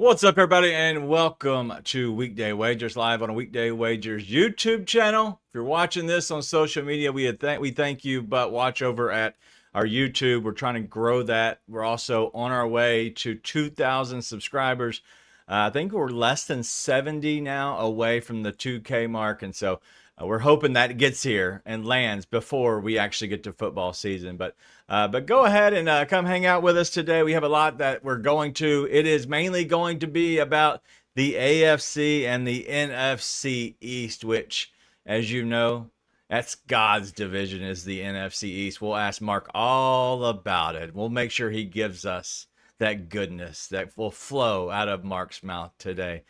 What's up, everybody, and welcome to Weekday Wagers live on a Weekday Wagers YouTube channel. If you're watching this on social media, we thank you, but watch over at our YouTube. We're trying to grow that. We're also on our way to 2,000 subscribers. I think we're less than 70 now away from the 2K mark, and so we're hoping that gets here and lands before we actually get to football season. But go ahead and come hang out with us today. We have a lot that we're going to. It is mainly going to be about the AFC and the NFC East, which, as you know, that's God's division, is the NFC East. We'll ask Mark all about it. We'll make sure he gives us that goodness that will flow out of Mark's mouth today.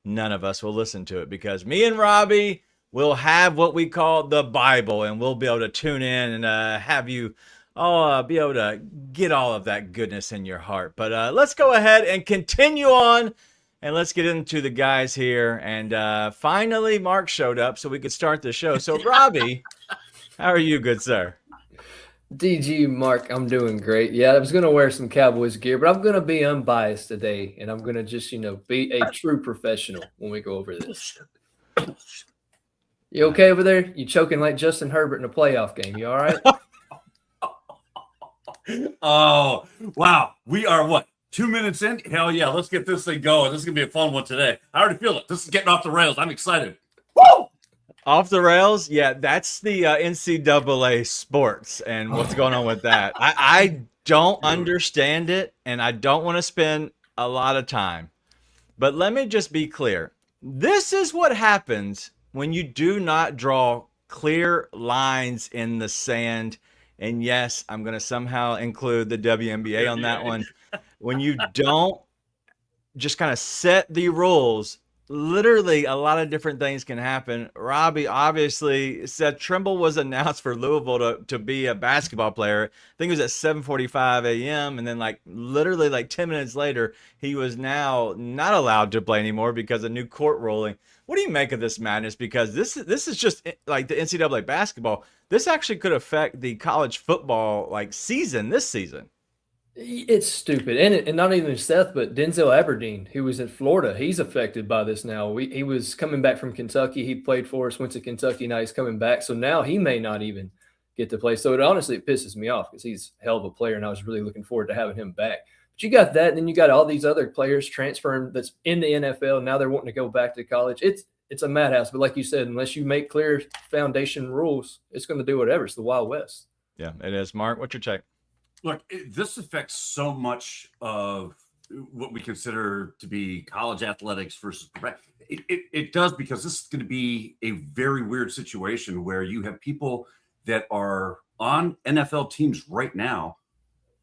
None of us will listen to it because me and Robbie will have what we call the Bible, and we'll be able to tune in and have you all be able to get all of that goodness in your heart. But let's go ahead and continue on, and let's get into the guys here. And finally, Mark showed up so we could start the show. So, Robbie, how are you, good sir? DG Mark, I'm doing great. Yeah, I was going to wear some Cowboys gear, but I'm going to be unbiased today, and I'm going to just, be a true professional when we go over this. You okay over there? You choking like Justin Herbert in a playoff game. You all right? Oh, wow. We are what? 2 minutes in? Hell yeah. Let's get this thing going. This is going to be a fun one today. I already feel it. This is getting off the rails. I'm excited. Woo! Off the rails? Yeah, that's the NCAA sports and what's going on with that. I don't understand it, and I don't want to spend a lot of time. But let me just be clear. This is what happens when you do not draw clear lines in the sand. And yes, I'm going to somehow include the WNBA on that one. When you don't just kind of set the rules, literally a lot of different things can happen. Robbie obviously said Trimble was announced for Louisville to be a basketball player. I think it was at 7:45 a.m. And then literally 10 minutes later, he was now not allowed to play anymore because of new court ruling. What do you make of this madness? Because this is just like the NCAA basketball. This actually could affect the college football season this season. It's stupid. And not even Seth, but Denzel Aberdeen, who was in Florida, he's affected by this now. He was coming back from Kentucky. He played for us, went to Kentucky. Now he's coming back. So now he may not even get to play. So it pisses me off because he's a hell of a player, and I was really looking forward to having him back. But you got that, and then you got all these other players transferring that's in the NFL. Now they're wanting to go back to college. It's a madhouse. But like you said, unless you make clear foundation rules, it's going to do whatever. It's the Wild West. Yeah, it is. Mark, what's your take? Look, this affects so much of what we consider to be college athletics versus it does, because this is going to be a very weird situation where you have people that are on NFL teams right now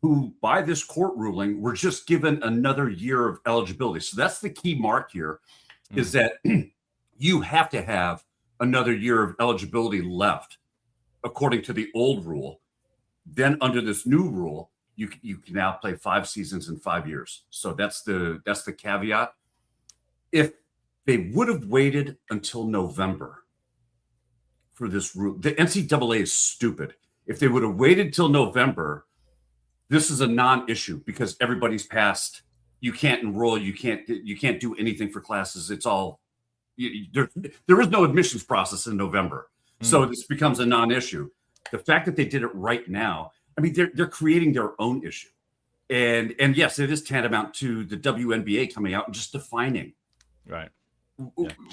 who, by this court ruling, were just given another year of eligibility. So that's the key mark here, is that you have to have another year of eligibility left according to the old rule. Then under this new rule, you can now play 5 seasons in 5 years. So that's the caveat. If they would have waited until November for this rule, the NCAA is stupid. If they would have waited till November, this is a non-issue because everybody's passed. You can't enroll. You can't do anything for classes. It's all there is no admissions process in November. So this becomes a non-issue. The fact that they did it right now, I mean, they're creating their own issue. And yes, it is tantamount to the WNBA coming out and just defining right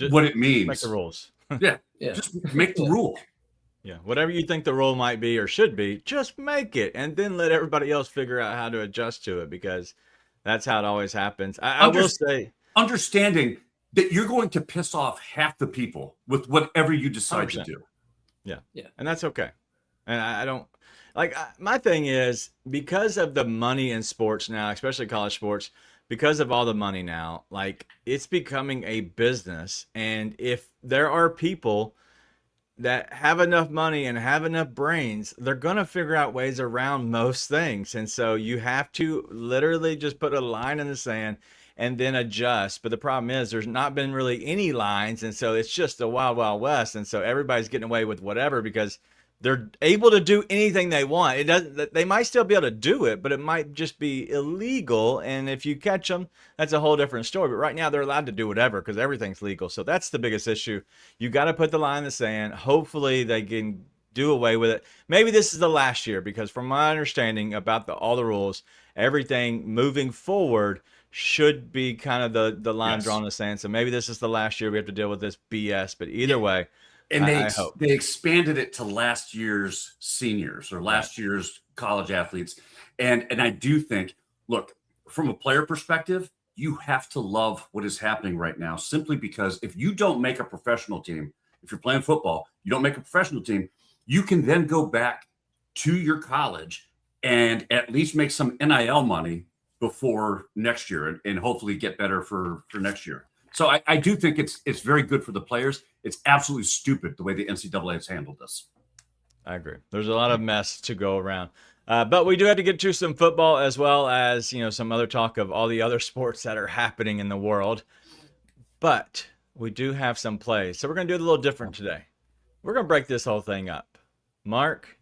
what it means. Make the rules. yeah, just make the rule. Yeah, whatever you think the rule might be or should be, just make it, and then let everybody else figure out how to adjust to it, because that's how it always happens. I will say, understanding that you're going to piss off half the people with whatever you decide 100%. To do. Yeah, and that's okay. And I don't my thing is, because of the money in sports now, especially college sports, because of all the money now, it's becoming a business. And if there are people that have enough money and have enough brains, they're going to figure out ways around most things. And so you have to literally just put a line in the sand and then adjust. But the problem is there's not been really any lines. And so it's just a wild, wild west. And so everybody's getting away with whatever because they're able to do anything they want. It doesn't. They might still be able to do it, but it might just be illegal. And if you catch them, that's a whole different story. But right now, they're allowed to do whatever because everything's legal. So that's the biggest issue. You got to put the line in the sand. Hopefully, they can do away with it. Maybe this is the last year because, from my understanding about all the rules, everything moving forward should be kind of the line drawn in the sand. So maybe this is the last year we have to deal with this BS. But either way. And I hope. they expanded it to last year's seniors or last year's college athletes. And I do think, look, from a player perspective, you have to love what is happening right now, simply because if you don't make a professional team, if you're playing football, you don't make a professional team, you can then go back to your college and at least make some NIL money before next year and hopefully get better for next year. So I do think it's very good for the players. It's absolutely stupid the way the NCAA has handled this. I agree. There's a lot of mess to go around. But we do have to get to some football as well as, some other talk of all the other sports that are happening in the world. But we do have some plays. So we're going to do it a little different today. We're going to break this whole thing up. Mark,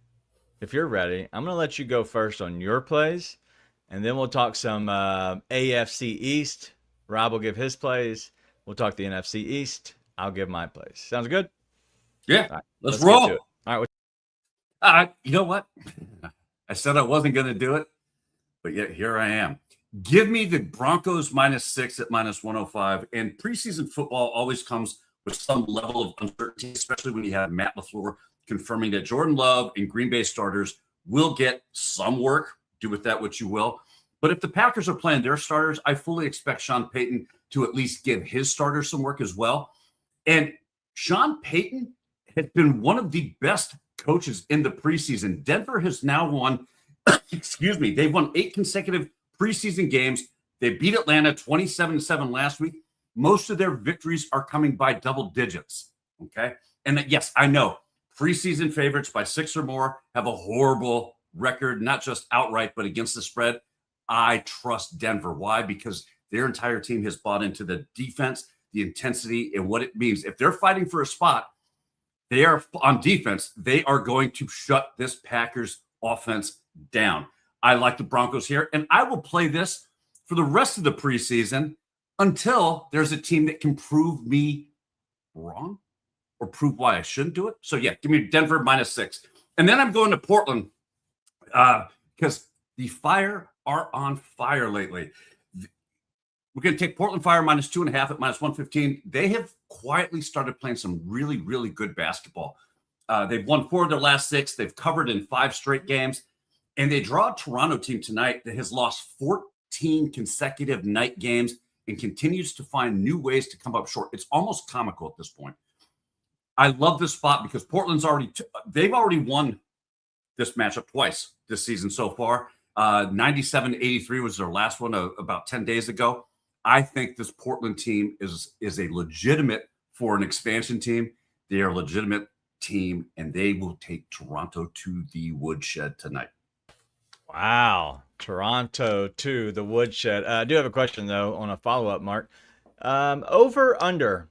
if you're ready, I'm going to let you go first on your plays. And then we'll talk some AFC East. Rob will give his plays. We'll talk the NFC East. I'll give my plays. Sounds good? Yeah. Right, let's roll. All right. You know what? I said I wasn't going to do it, but yet here I am. Give me the Broncos -6 at -105. And preseason football always comes with some level of uncertainty, especially when you have Matt LaFleur confirming that Jordan Love and Green Bay starters will get some work. Do with that what you will. But if the Packers are playing their starters, I fully expect Sean Payton to at least give his starters some work as well. And Sean Payton has been one of the best coaches in the preseason. Denver has now won, they've won 8 consecutive preseason games. They beat Atlanta 27-7 last week. Most of their victories are coming by double digits. Okay. And yes, I know preseason favorites by 6 or more have a horrible record, not just outright, but against the spread. I trust Denver. Why? Because their entire team has bought into the defense, the intensity, and what it means. If they're fighting for a spot, they are on defense. They are going to shut this Packers offense down. I like the Broncos here, and I will play this for the rest of the preseason until there's a team that can prove me wrong or prove why I shouldn't do it. So, yeah, give me Denver -6. And then I'm going to Portland because the Fire are on fire lately. We're going to take Portland Fire -2.5 at -115. They have quietly started playing some really, really good basketball. They've won 4 of their last 6. They've covered in 5 straight games. And they draw a Toronto team tonight that has lost 14 consecutive night games and continues to find new ways to come up short. It's almost comical at this point. I love this spot because Portland's they've already won this matchup twice this season so far. 97-83 was their last one about 10 days ago. I think this Portland team is a legitimate for an expansion team. They are a legitimate team, and they will take Toronto to the woodshed tonight. Wow. Toronto to the woodshed. I do have a question, though, on a follow-up, Mark. Over, under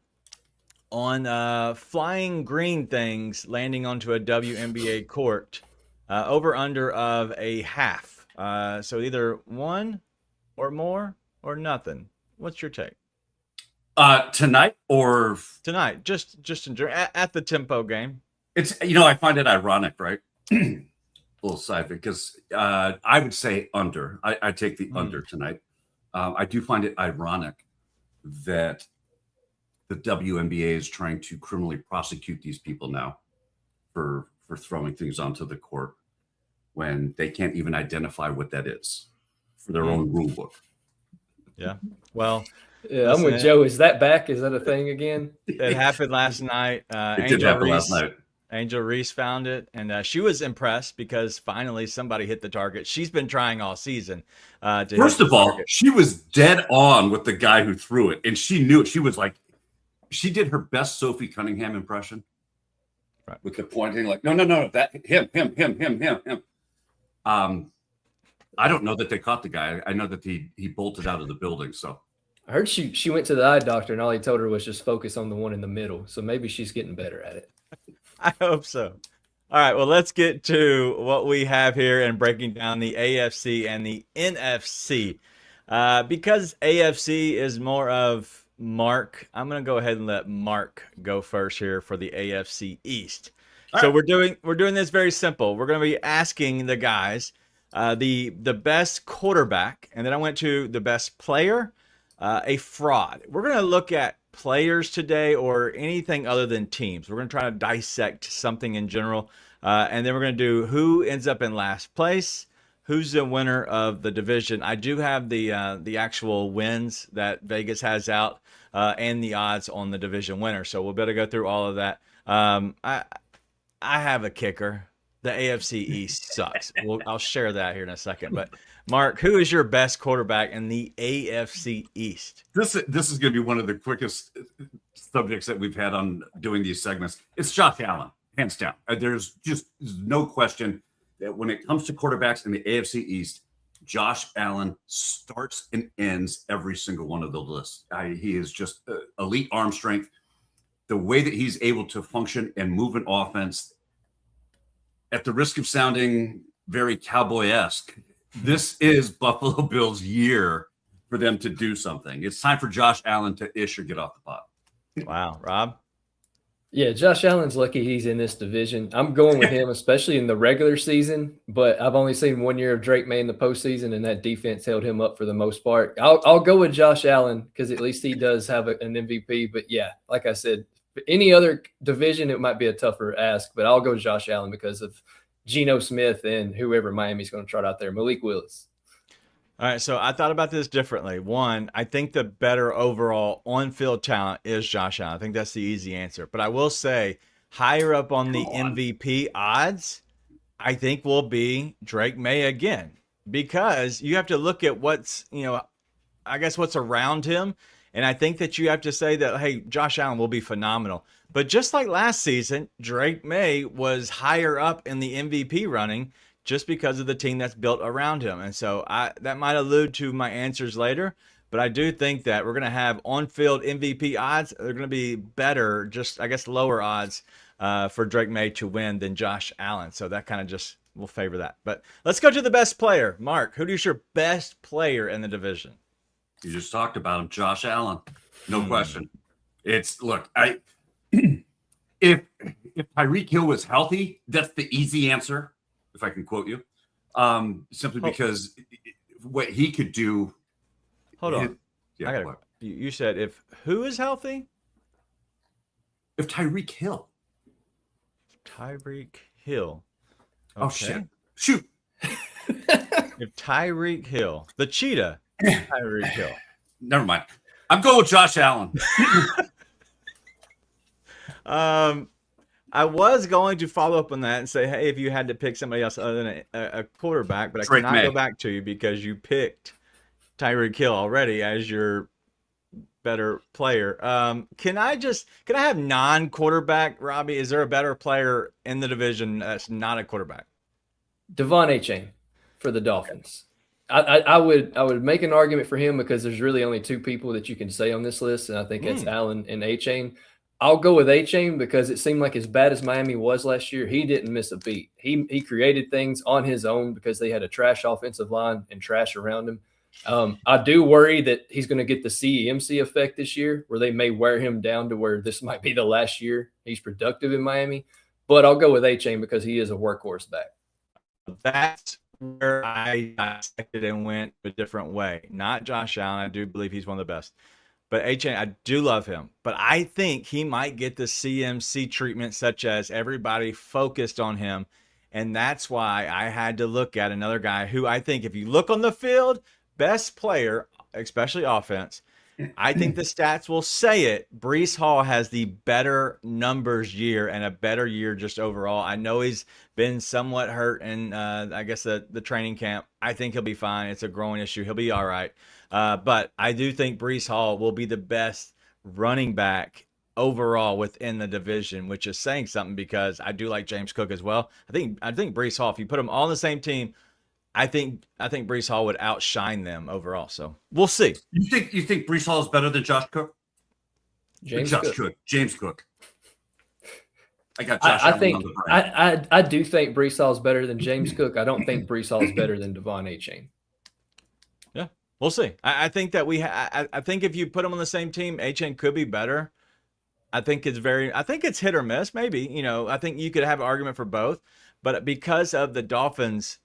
on flying green things landing onto a WNBA court. Over, under of a half. So either 1 or more or nothing. What's your take? Tonight or tonight? Just at the tempo game. It's I find it ironic, right? A little side because I would say under. I take the under tonight. I do find it ironic that the WNBA is trying to criminally prosecute these people now for throwing things onto the court when they can't even identify what that is for their own rule book. Yeah. Well, yeah, I'm with Joe. Is that back? Is that a thing again? It happened last night. It did happen last night. Angel Reese found it, and she was impressed because finally somebody hit the target. She's been trying all season. First of all, she was dead on with the guy who threw it, and she knew it. She was like, she did her best Sophie Cunningham impression, right, with the pointing, like, no, that him. I don't know that they caught the guy. I know that he bolted out of the building. So I heard she went to the eye doctor, and all he told her was just focus on the one in the middle. So maybe she's getting better at it. I hope so. All right, well, let's get to what we have here and breaking down the AFC and the NFC. Because AFC is more of Mark, I'm going to go ahead and let Mark go first here for the AFC East. So we're doing this very simple. We're going to be asking the guys the best quarterback, and then I went to the best player, a fraud. We're going to look at players today or anything other than teams. We're going to try to dissect something in general, and then we're going to do who ends up in last place, who's the winner of the division. I do have the actual wins that Vegas has out and the odds on the division winner, so we'll better go through all of that. I have a kicker. The AFC East sucks. I'll share that here in a second. But Mark, who is your best quarterback in the AFC East? This is going to be one of the quickest subjects that we've had on doing these segments. It's Josh Allen, hands down. There's no question that when it comes to quarterbacks in the AFC East, Josh Allen starts and ends every single one of the lists. He is just elite arm strength. The way that he's able to function and move an offense, at the risk of sounding very cowboy-esque, this is Buffalo Bills' year for them to do something. It's time for Josh Allen to ish or get off the pot. Wow, Rob? Yeah, Josh Allen's lucky he's in this division. I'm going with him, especially in the regular season, but I've only seen 1 year of Drake May in the postseason, and that defense held him up for the most part. I'll go with Josh Allen because at least he does have an MVP. But yeah, like I said, any other division, it might be a tougher ask, but I'll go Josh Allen because of Geno Smith and whoever Miami's going to trot out there, Malik Willis. All right, so I thought about this differently. One, I think the better overall on-field talent is Josh Allen. I think that's the easy answer. But I will say higher up on the MVP odds, I think will be Drake May again, because you have to look at what's around him. And I think that you have to say that, hey, Josh Allen will be phenomenal. But just like last season, Drake May was higher up in the MVP running just because of the team that's built around him. And so that might allude to my answers later. But I do think that we're going to have on-field MVP odds. They're going to be better, just, I guess, lower odds for Drake May to win than Josh Allen. So that kind of just will favor that. But let's go to the best player. Mark, who is your best player in the division? You just talked about him, Josh Allen. No question. If Tyreek Hill was healthy, that's the easy answer, if I can quote you. Simply because what he could do. Hold on. You said if who is healthy? If Tyreek Hill. Tyreek Hill. Okay. Oh, shit. Shoot. If Tyreek Hill, the cheetah, Tyreek Hill. Never mind. I'm going with Josh Allen. I was going to follow up on that and say, hey, if you had to pick somebody else other than a quarterback, but I cannot go back to you because you picked Tyreek Hill already as your better player. Can I have non-quarterback, Robbie? Is there a better player in the division that's not a quarterback? Devon Achane for the Dolphins. I would make an argument for him because there's really only two people that you can say on this list, and I think it's Allen and Achane. I'll go with Achane because it seemed like as bad as Miami was last year, he didn't miss a beat. He created things on his own because they had a trash offensive line and trash around him. I do worry that he's going to get the CMC effect this year where they may wear him down to where this might be the last year he's productive in Miami. But I'll go with Achane because he is a workhorse back. That's where I dissected and went a different way. Not Josh Allen. I do believe he's one of the best. But Achane, I do love him. But I think he might get the CMC treatment, such as everybody focused on him. And that's why I had to look at another guy who I think if you look on the field, best player, especially offense, I think the stats will say it. Breece Hall has the better numbers year and a better year just overall. I know he's been somewhat hurt in, I guess, the training camp. I think he'll be fine. It's a growing issue. He'll be all right. But I do think Breece Hall will be the best running back overall within the division, which is saying something because I do like James Cook as well. I think Breece Hall, if you put them all on the same team, I think Breece Hall would outshine them overall. So we'll see. You think Breece Hall is better than Josh Cook? James Cook. James Cook. I got Josh I Allen think on the brain. I do think Brees Hall is better than James Cook. I don't think Brees Hall is better than Devon Achane. Yeah, we'll see. I think that I think if you put them on the same team, Achane could be better. I think it's hit or miss, maybe. I think you could have an argument for both. But because of the Dolphins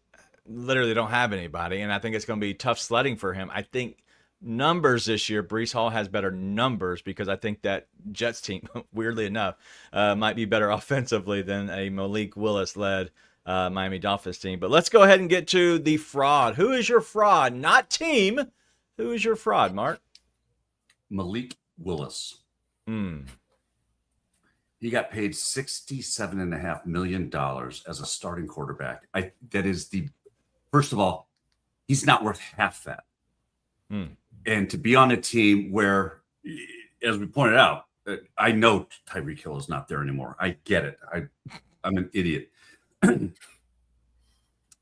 literally don't have anybody, and I think it's going to be tough sledding for him, I think numbers this year, Brees Hall has better numbers because I think that Jets team, weirdly enough, might be better offensively than a Malik Willis-led Miami Dolphins team. But let's go ahead and get to the fraud. Who is your fraud? Not team. Who is your fraud, Mark? Malik Willis. He got paid $67.5 million as a starting quarterback. That is first of all, he's not worth half that. And to be on a team where, as we pointed out, I know Tyreek Hill is not there anymore. I get it. I'm an idiot.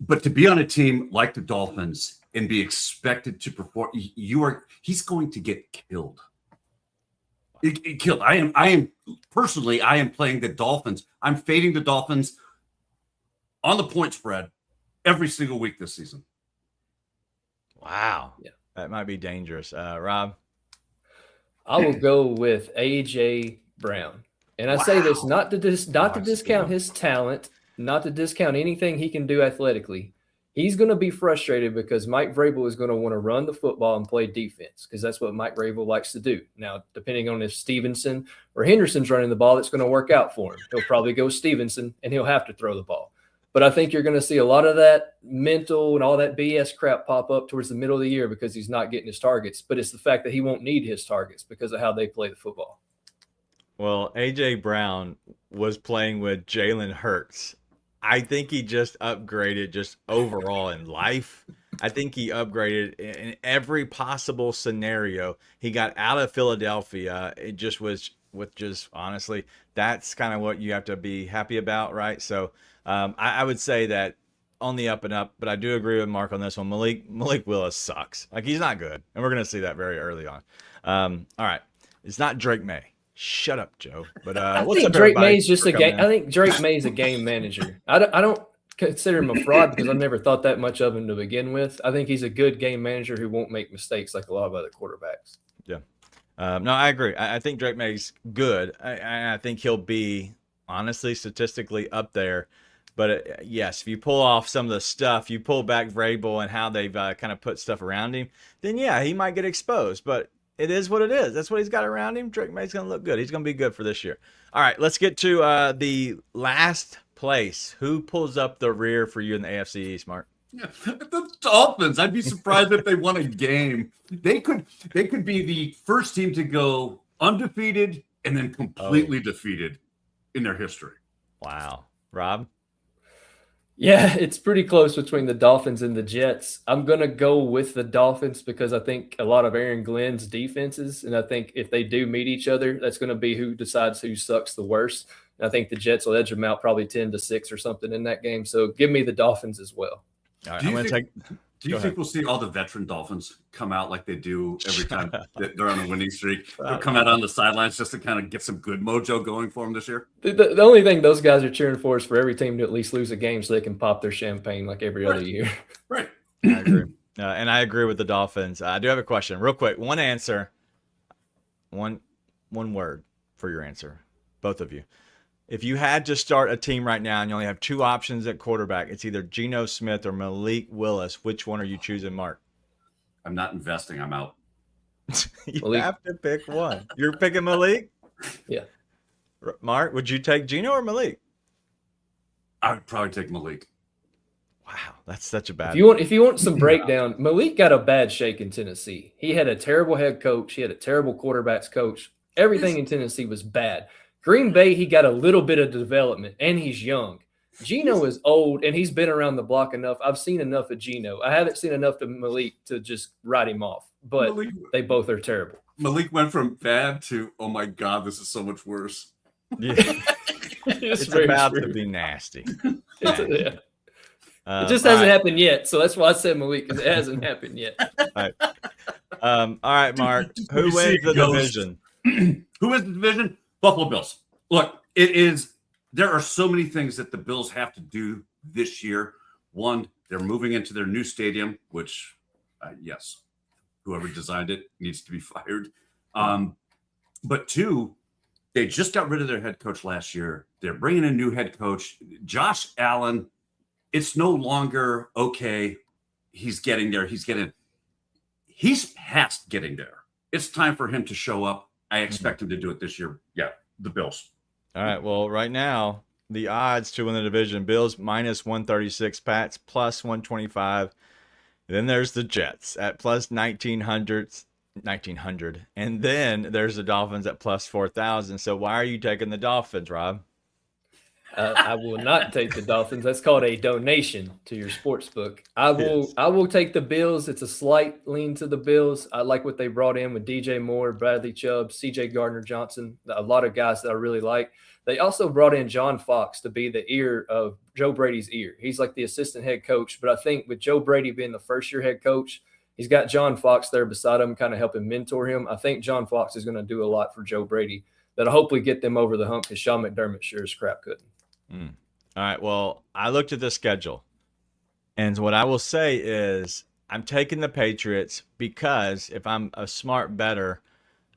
But to be on a team like the Dolphins and be expected to perform, he's going to get killed. Killed. I am personally playing the Dolphins. I'm fading the Dolphins on the point spread every single week this season. Wow. Yeah. That might be dangerous. Rob? I will go with A.J. Brown. And I say this not to discount his talent, not to discount anything he can do athletically. He's going to be frustrated because Mike Vrabel is going to want to run the football and play defense because that's what Mike Vrabel likes to do. Now, depending on if Stevenson or Henderson's running the ball, that's going to work out for him. He'll probably go Stevenson, and he'll have to throw the ball. But I think you're going to see a lot of that mental and all that BS crap pop up towards the middle of the year because he's not getting his targets. But it's the fact that he won't need his targets because of how they play the football. Well, A.J. Brown was playing with Jalen Hurts. I think he just upgraded just overall in life. I think he upgraded in every possible scenario. He got out of Philadelphia. It just was honestly, that's kind of what you have to be happy about, right? So I would say that on the up and up, but I do agree with Mark on this one. Malik Willis sucks. Like, he's not good, and we're going to see that very early on. All right. It's not Drake May. Shut up, Joe. But I think Drake May's just a game. I think Drake May's a game manager. I don't consider him a fraud because I've never thought that much of him to begin with. I think he's a good game manager who won't make mistakes like a lot of other quarterbacks. Yeah. No, I agree. I think Drake May's good. I think he'll be, honestly, statistically up there. But yes, if you pull off some of the stuff, you pull back Vrabel and how they've kind of put stuff around him, then yeah, he might get exposed. But it is what it is. That's what he's got around him. Drake May's going to look good. He's going to be good for this year. All right, let's get to the last place. Who pulls up the rear for you in the AFC East, Mark? Yeah, the Dolphins. I'd be surprised if they won a game. They could be the first team to go undefeated and then completely defeated in their history. Wow. Rob? Yeah, it's pretty close between the Dolphins and the Jets. I'm going to go with the Dolphins because I think a lot of Aaron Glenn's defenses, and I think if they do meet each other, that's going to be who decides who sucks the worst. And I think the Jets will edge them out probably 10-6 or something in that game. So give me the Dolphins as well. All right, do you think we'll see all the veteran Dolphins come out like they do every time that they're on a winning streak? They'll come out on the sidelines just to kind of get some good mojo going for them this year? The only thing those guys are cheering for is for every team to at least lose a game so they can pop their champagne like every other year. Right. I agree. And I agree with the Dolphins. I do have a question. Real quick. One answer. One word for your answer. Both of you. If you had to start a team right now and you only have two options at quarterback, it's either Geno Smith or Malik Willis. Which one are you choosing, Mark? I'm not investing. I'm out. You have to pick one. You're picking Malik? Yeah. Mark, would you take Geno or Malik? I would probably take Malik. Wow, that's such a bad. If you want some breakdown, Malik got a bad shake in Tennessee. He had a terrible head coach. He had a terrible quarterbacks coach. Everything in Tennessee was bad. Green Bay, he got a little bit of development, and he's young. Geno is old, and he's been around the block enough. I've seen enough of Geno. I haven't seen enough of Malik to just write him off, but they both are terrible. Malik went from bad to, oh, my God, this is so much worse. Yeah. It's about to be nasty. It just hasn't happened yet, so that's why I said Malik, because it hasn't happened yet. All right, Mark. Who wins the division? Who wins the division? Buffalo Bills. Look, it is there are so many things that the Bills have to do this year. One, they're moving into their new stadium, which, yes, whoever designed it needs to be fired. But two, they just got rid of their head coach last year. They're bringing a new head coach, Josh Allen. It's no longer, okay, he's getting there. He's past getting there. It's time for him to show up. I expect him to do it this year. Yeah, the Bills. All right. Well, right now, the odds to win the division: Bills minus 136, Pats plus 125. Then there's the Jets at plus 1900, and then there's the Dolphins at plus 4,000. So why are you taking the Dolphins, Rob? I will not take the Dolphins. That's called a donation to your sports book. I will take the Bills. It's a slight lean to the Bills. I like what they brought in with DJ Moore, Bradley Chubb, CJ Gardner-Johnson, a lot of guys that I really like. They also brought in John Fox to be the ear of Joe Brady's ear. He's like the assistant head coach, but I think with Joe Brady being the first-year head coach, he's got John Fox there beside him, kind of helping mentor him. I think John Fox is going to do a lot for Joe Brady that'll hopefully get them over the hump because Sean McDermott sure as crap couldn't. All right. Well, I looked at the schedule, and what I will say is I'm taking the Patriots because if I'm a smart bettor,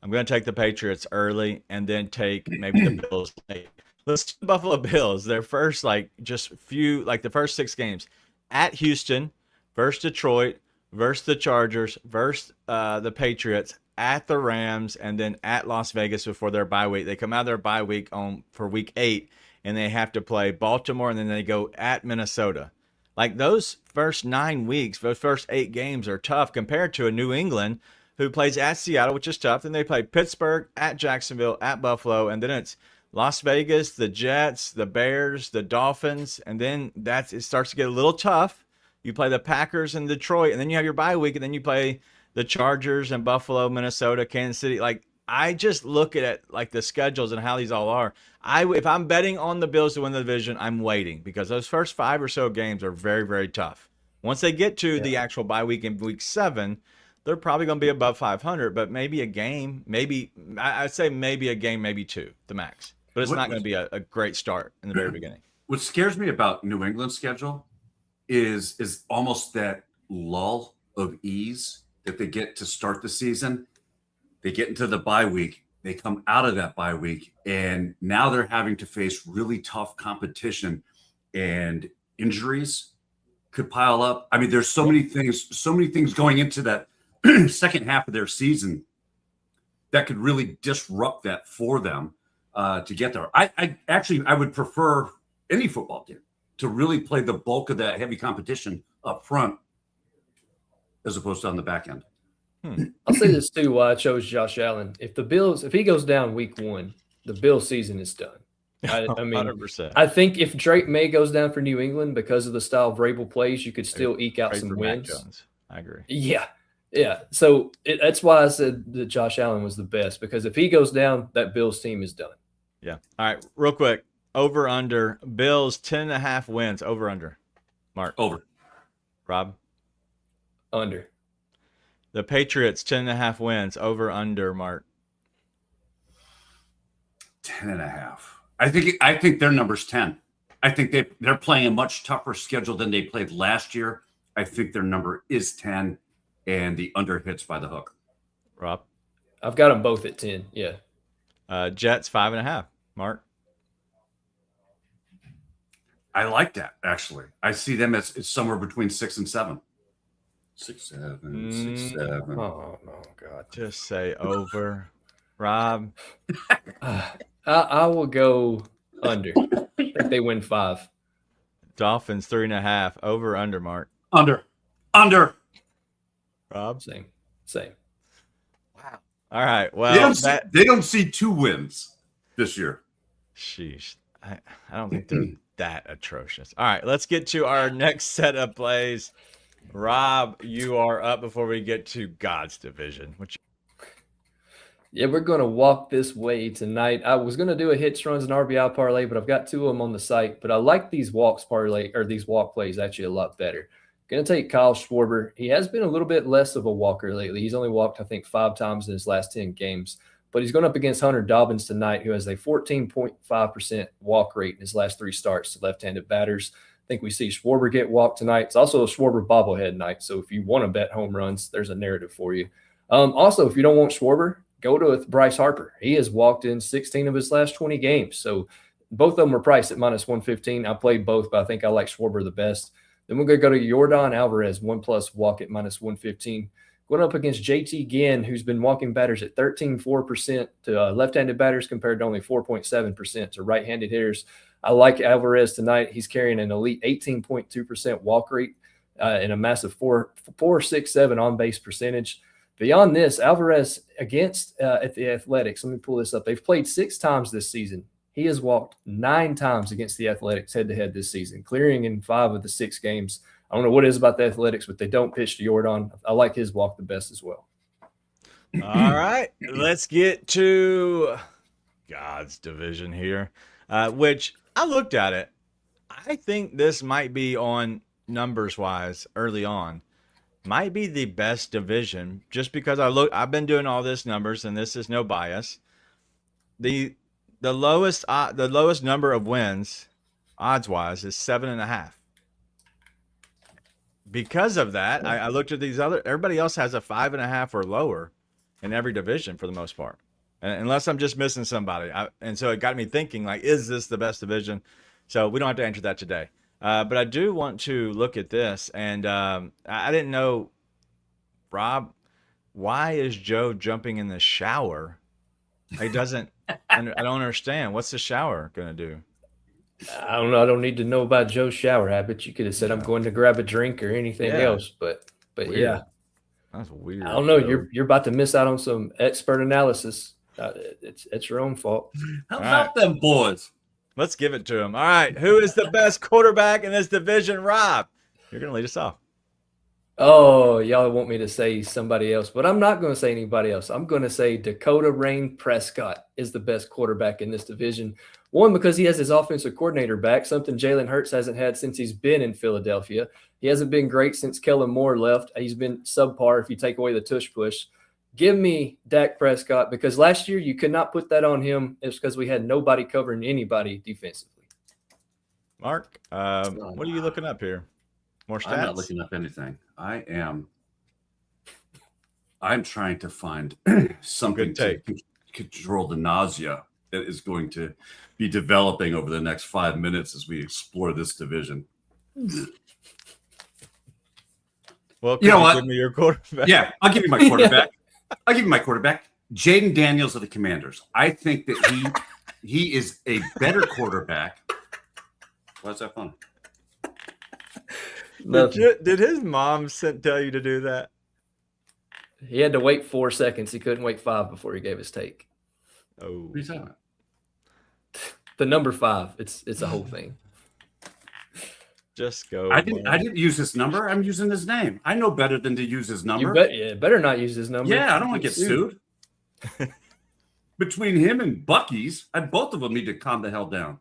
I'm going to take the Patriots early and then take maybe the Bills late. Let's do the Buffalo Bills. Their first, the first 6 games at Houston, versus Detroit, versus the Chargers, versus the Patriots, at the Rams, and then at Las Vegas before their bye week. They come out of their bye week for week 8. And they have to play Baltimore, and then they go at Minnesota. Like those first 9 weeks, those first 8 games are tough compared to a New England who plays at Seattle, which is tough. Then they play Pittsburgh, at Jacksonville, at Buffalo, and then it's Las Vegas, the Jets, the Bears, the Dolphins, and then it starts to get a little tough. You play the Packers and Detroit, and then you have your bye week, and then you play the Chargers and Buffalo, Minnesota, Kansas City. Like I just look at it like the schedules and how these all are. If I'm betting on the Bills to win the division, I'm waiting because those first 5 or so games are very, very tough. Once they get to the actual bye week in week 7, they're probably going to be above 500, but maybe a game, I'd say maybe a game, maybe 2, the max. But it's not going to be a great start in the very beginning. What scares me about New England's schedule is almost that lull of ease that they get to start the season. They get into the bye week. They come out of that bye week, and now they're having to face really tough competition, and injuries could pile up. I mean, there's so many things going into that second half of their season that could really disrupt that for them to get there. I would prefer any football team to really play the bulk of that heavy competition up front as opposed to on the back end. I'll say this too, why I chose Josh Allen. If he goes down week 1, the Bills season is done. I mean, 100%. I think if Drake May goes down for New England because of the style Vrabel plays, you could still eke out some wins. I agree. Yeah. So that's why I said that Josh Allen was the best, because if he goes down, that Bills team is done. Yeah. All right. Real quick. Over under. Bills 10.5 wins. Over under. Mark. Over. Rob. Under. The Patriots 10.5 wins. Over under. Mark. 10.5. I think their number's 10. I think they're playing a much tougher schedule than they played last year. I think their number is 10, and the under hits by the hook. Rob. I've got them both at 10. Yeah. Jets 5.5. Mark. I like that, actually. I see them as it's somewhere between 6 and 7. 6, 7, 6, 7. Oh no, God! Just say over. Rob. I will go under. I think they win 5. Dolphins 3.5. Over under. Mark. Under. Rob. Same. Wow. All right. Well, they don't see 2 wins this year. Sheesh. I don't think they're that atrocious. All right, let's get to our next set of plays. Rob, you are up before we get to God's division. Yeah, we're going to walk this way tonight. I was going to do a hits, runs, and RBI parlay, but I've got 2 of them on the site. But I like these walk plays actually a lot better. Going to take Kyle Schwarber. He has been a little bit less of a walker lately. He's only walked, I think, 5 times in his last 10 games. but he's going up against Hunter Dobbins tonight, who has a 14.5% walk rate in his last 3 starts to left-handed batters. I think we see Schwarber get walked tonight. It's also a Schwarber bobblehead night, so if you want to bet home runs, there's a narrative for you. Also, if you don't want Schwarber, go to Bryce Harper. He has walked in 16 of his last 20 games, so both of them are priced at -115. I played both, but I think I like Schwarber the best. Then we're going to go to Yordan Alvarez, 1+ walk at -115. Going up against JT Ginn, who's been walking batters at 13.4% to left-handed batters compared to only 4.7% to right-handed hitters. I like Alvarez tonight. He's carrying an elite 18.2% walk rate and a massive 4.67 on-base percentage. Beyond this, Alvarez against at the Athletics, let me pull this up. They've played 6 times this season. He has walked 9 times against the Athletics head-to-head this season, clearing in 5 of the 6 games. I don't know what it is about the Athletics, but they don't pitch to Yordan. I like his walk the best as well. All right, let's get to God's division here, which I looked at it. I think this might be on numbers-wise early on. Might be the best division just because I've been doing all this numbers and this is no bias. The lowest number of wins odds wise is 7.5. Because of that, I looked at these everybody else has a 5.5 or lower in every division for the most part. And unless I'm just missing somebody. And so it got me thinking, like, is this the best division? So we don't have to answer that today. But I do want to look at this, and I didn't know, Rob, why is Joe jumping in the shower? He doesn't. I don't understand. What's the shower gonna do? I don't know. I don't need to know about Joe's shower habits. You could have said I'm going to grab a drink or anything else, but Weird. Yeah, That's weird. I don't know. Joe. You're about to miss out on some expert analysis. It's your own fault. How about them boys? Let's give it to him. All right. Who is the best quarterback in this division, Rob? You're going to lead us off. Oh, y'all want me to say somebody else, but I'm not going to say anybody else. I'm going to say Dakota Rain Prescott is the best quarterback in this division. One, because he has his offensive coordinator back, something Jalen Hurts hasn't had since he's been in Philadelphia. He hasn't been great since Kellen Moore left. He's been subpar if you take away the tush push. Give me Dak Prescott, because last year you could not put that on him. It's because we had nobody covering anybody defensively. Mark, what are you looking up here? More stats? I'm not looking up anything. I'm trying to find something to control the nausea that is going to be developing over the next 5 minutes as we explore this division. Well, you know what? Give me your quarterback. Yeah, I'll give you my quarterback. I'll give you my quarterback. Jaden Daniels of the Commanders. I think that he is a better quarterback. What's that fun? Did his mom tell you to do that? He had to wait 4 seconds. He couldn't wait 5 before he gave his take. Oh, What are you talking about? The number 5. It's a whole thing. just go. I didn't use his number. I'm using his name. I know better than to use his number. Better not use his number. Yeah, I don't want to get sued. Between him and Bucky's, both of them need to calm the hell down.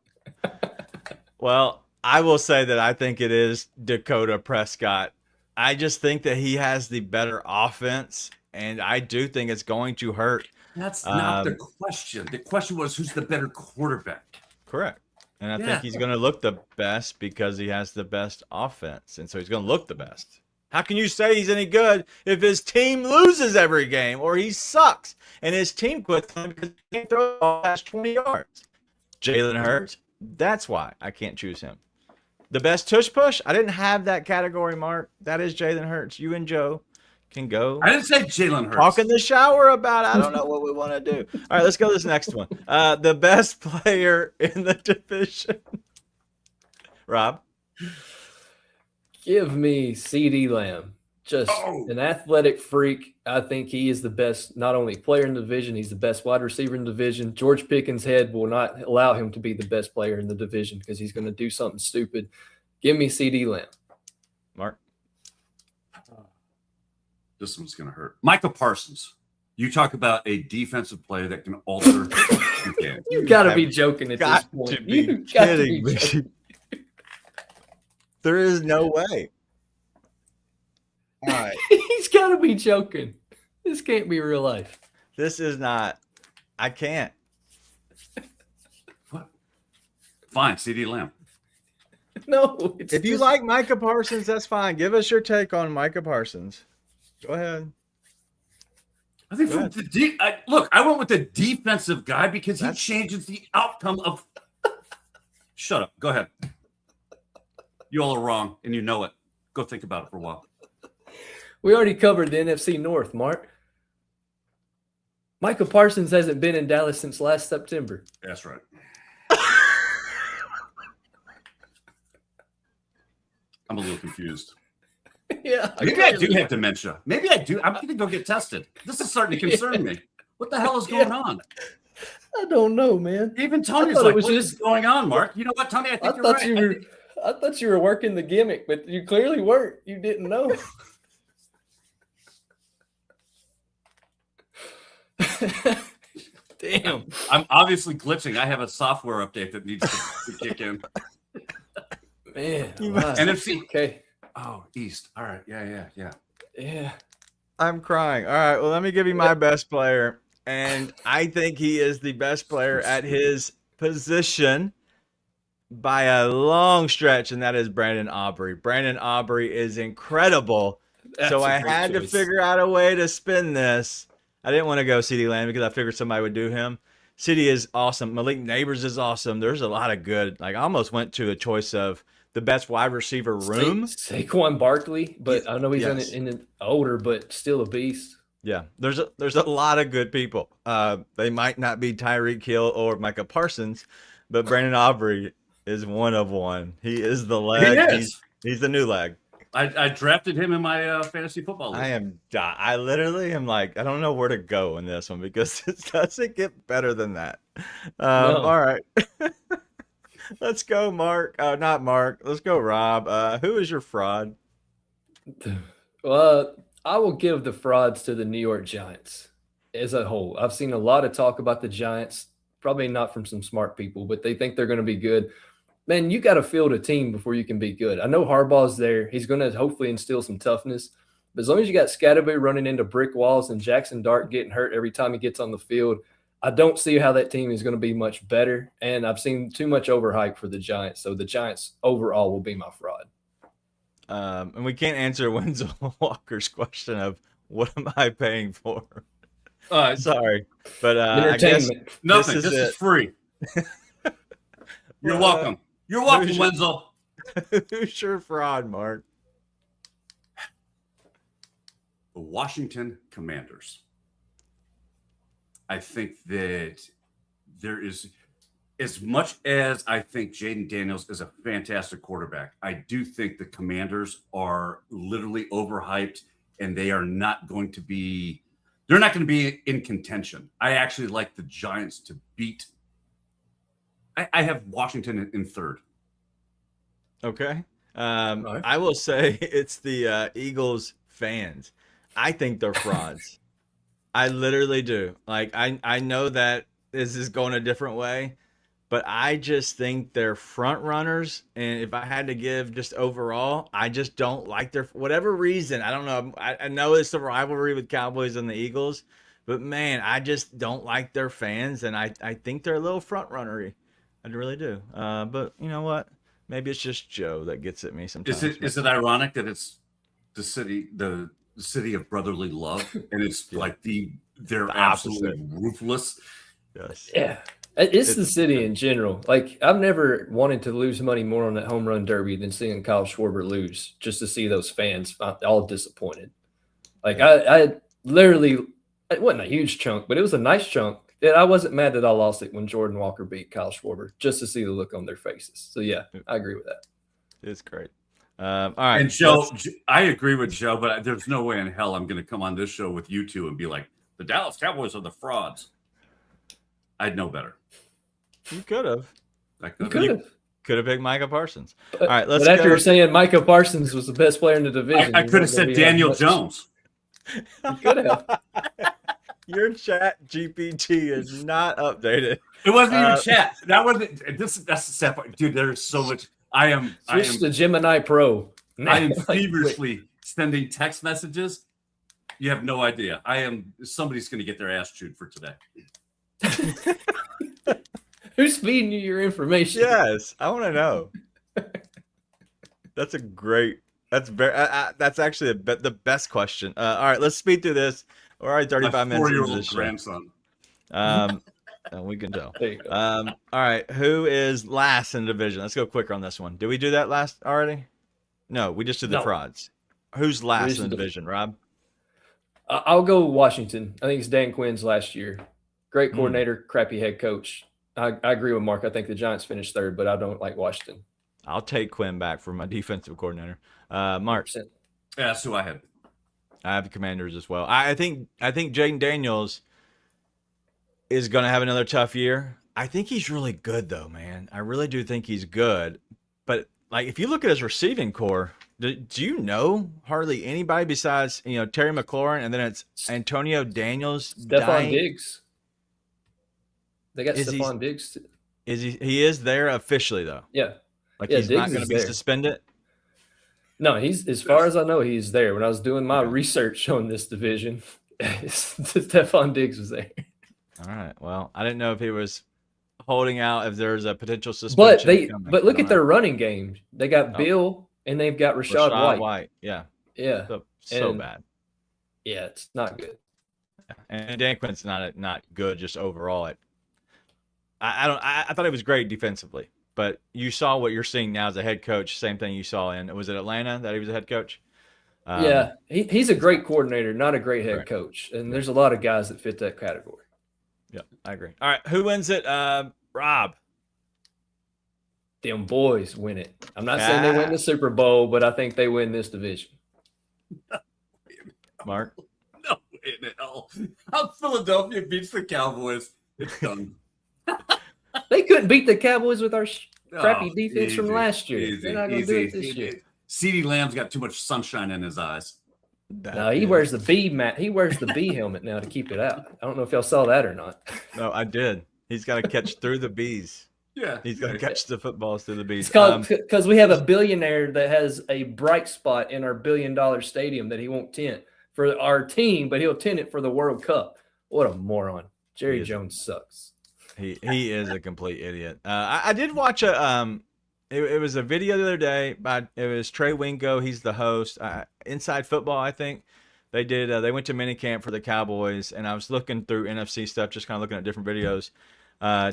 Well, I will say that I think it is Dakota Prescott. I just think that he has the better offense, and I do think it's going to hurt. That's not the question. The question was, who's the better quarterback? Correct. And I think he's going to look the best because he has the best offense, and so he's going to look the best. How can you say he's any good if his team loses every game or he sucks and his team quits him because he can't throw the last 20 yards? Jalen Hurts, that's why I can't choose him. The best tush push, I didn't have that category, Mark. That is Jalen Hurts. You and Joe can go. I didn't say Jalen Hurts. Talk in the shower about it. I don't know what we want to do. All right, let's go to this next one. The best player in the division. Rob? Give me CD Lamb. Just an athletic freak. I think he is the best, not only player in the division, he's the best wide receiver in the division. George Pickens' head will not allow him to be the best player in the division because he's going to do something stupid. Give me CD Lamb. Mark? This one's going to hurt. Michael Parsons. You talk about a defensive player that can alter. You got to be joking at this point. To be kidding me. There is no way. All right. He's got to be joking. This can't be real life. This is not I can't. What? Fine, CeeDee Lamb. No. If you like Micah Parsons, that's fine. Give us your take on Micah Parsons. Go ahead. I think Go from look, I went with the defensive guy because he changes the outcome of. Shut up. Go ahead. You all are wrong, and you know it. Go think about it for a while. We already covered the NFC North, Mark. Micah Parsons hasn't been in Dallas since last September. That's right. I'm a little confused. Yeah. Maybe I do have dementia. Maybe I do. I'm going to go get tested. This is starting to concern me. What the hell is going on? I don't know, man. Even Tony's thought like, it was what is just going on, Mark? You know what, Tony? I think you're right. I thought you were working the gimmick, but you clearly weren't. You didn't know. Damn. I'm obviously glitching. I have a software update that needs to kick in. Man. NFC. Okay. Oh, East. All right. Yeah. I'm crying. All right. Well, let me give you my best player. And I think he is the best player at his position by a long stretch, and that is Brandon Aubrey. Brandon Aubrey is incredible. So I had to figure out a way to spin this. I didn't want to go CeeDee Lamb because I figured somebody would do him. CeeDee is awesome. Malik Neighbors is awesome. There's a lot of good. Like, I almost went to a choice of the best wide receiver room. Saquon Barkley, but I know he's in an older, but still a beast. Yeah, there's a lot of good people. They might not be Tyreek Hill or Micah Parsons, but Brandon Aubrey is one of one. He is the leg. He's the new leg. I drafted him in my fantasy football league. I literally am like, I don't know where to go in this one because it doesn't get better than that. No. All right. Let's go, Mark. Not Mark. Let's go, Rob. Who is your fraud? Well, I will give the frauds to the New York Giants as a whole. I've seen a lot of talk about the Giants, probably not from some smart people, but they think they're going to be good. Man, you got to field a team before you can be good. I know Harbaugh's there. He's going to hopefully instill some toughness. But as long as you got Scatterby running into brick walls and Jackson Dart getting hurt every time he gets on the field, I don't see how that team is going to be much better. And I've seen too much overhype for the Giants. So the Giants overall will be my fraud. And we can't answer Wenzel Walker's question of what am I paying for? Sorry, but I guess nothing. This is free. You're welcome. You're welcome, Wenzel. Who's your fraud, Mark? The Washington Commanders. I think that there is, as much as I think Jaden Daniels is a fantastic quarterback, I do think the Commanders are literally overhyped, and they are not going to be, they're not going to be in contention. I actually like the Giants to beat. I have Washington in third. Okay. I will say it's the Eagles fans. I think they're frauds. I literally do. Like, I know that this is going a different way, but I just think they're front runners. And if I had to give just overall, I just don't like their, whatever reason. I don't know. I know it's the rivalry with Cowboys and the Eagles, but man, I just don't like their fans. And I think they're a little front runnery. I really do. But you know what? Maybe it's just Joe that gets at me sometimes. Is it ironic that it's the city of brotherly love, and it's like they're absolutely ruthless? Yes. Yeah. It's the city in general. Like, I've never wanted to lose money more on that home run derby than seeing Kyle Schwarber lose, just to see those fans all disappointed. Like, I literally, it wasn't a huge chunk, but it was a nice chunk. I wasn't mad that I lost it when Jordan Walker beat Kyle Schwarber, just to see the look on their faces. So, yeah, I agree with that. It's great. All right. And Joe, I agree with Joe, but there's no way in hell I'm going to come on this show with you two and be like, the Dallas Cowboys are the frauds. I'd know better. You could have. Could have picked Micah Parsons. All right, let's go. But after go. saying Micah Parsons was the best player in the division, I could have said Daniel Jones. You could have. Your chat GPT is not updated. It wasn't even chat. That wasn't. That's the sad part, dude. There's so much. Switch to Gemini Pro. I am feverishly sending text messages. You have no idea. Somebody's going to get their ass chewed for today. Who's feeding you your information? Yes, I want to know. That's a great. That's very. That's actually the best question. All right, let's speed through this. We're already 35 minutes into Four-year-old this show. grandson. We can tell. There you go. All right, who is last in the division? Let's go quicker on this one. Did we do that last already? No, we just did the No. frauds. Who's last just in the did the- division, Rob? I'll go Washington. I think it's Dan Quinn's last year. Great coordinator, crappy head coach. I agree with Mark. I think the Giants finished third, but I don't like Washington. I'll take Quinn back for my defensive coordinator. Mark. 100%. Yeah, that's who I had. I have the Commanders as well. I think Jaden Daniels is going to have another tough year. I think he's really good, though, man. I really do think he's good. But like, if you look at his receiving core, do you know hardly anybody besides Terry McLaurin, and then it's Antonio Daniels, Stephon Diggs. They got Is he- Stephon Diggs. Is he is there officially though? Yeah. Like Yeah, he's not Diggs going is to be there. suspended. No, he's as far as I know, he's there. When I was doing my research on this division, Stephon Diggs was there. All right. Well, I didn't know if he was holding out if there's a potential suspension. But look at their running game. They got Oh. Bill and they've got Rashad White. Yeah. Yeah. So And- bad. Yeah, it's not good. And Dan Quinn's not good just overall. I thought he was great defensively, but you saw what you're seeing now as a head coach. Same thing you saw was it Atlanta that he was a head coach? Yeah, he's a great coordinator, not a great head Right. coach. And there's a lot of guys that fit that category. Yeah, I agree. All right, who wins it? Rob. Them boys win it. I'm not saying they win the Super Bowl, but I think they win this division. Mark. No in hell. How Philadelphia beats the Cowboys. It's done. They couldn't beat the Cowboys with our crappy Oh, defense from easy, last year. easy, They're not going to do it this year. CeeDee Lamb's got too much sunshine in his eyes. No, he wears the bee mat. He wears the bee helmet now to keep it out. I don't know if y'all saw that or not. No, I did. He's got to catch through the bees. Yeah. He's got to catch the footballs through the bees. It's called because we have a billionaire that has a bright spot in our $1 billion stadium that he won't tint for our team, but he'll tint it for the World Cup. What a moron! Jerry Jones sucks. He is a complete idiot. I did watch it was a video the other day it was Trey Wingo. He's the host. Inside Football, I think they did. They went to minicamp for the Cowboys, and I was looking through NFC stuff, just kind of looking at different videos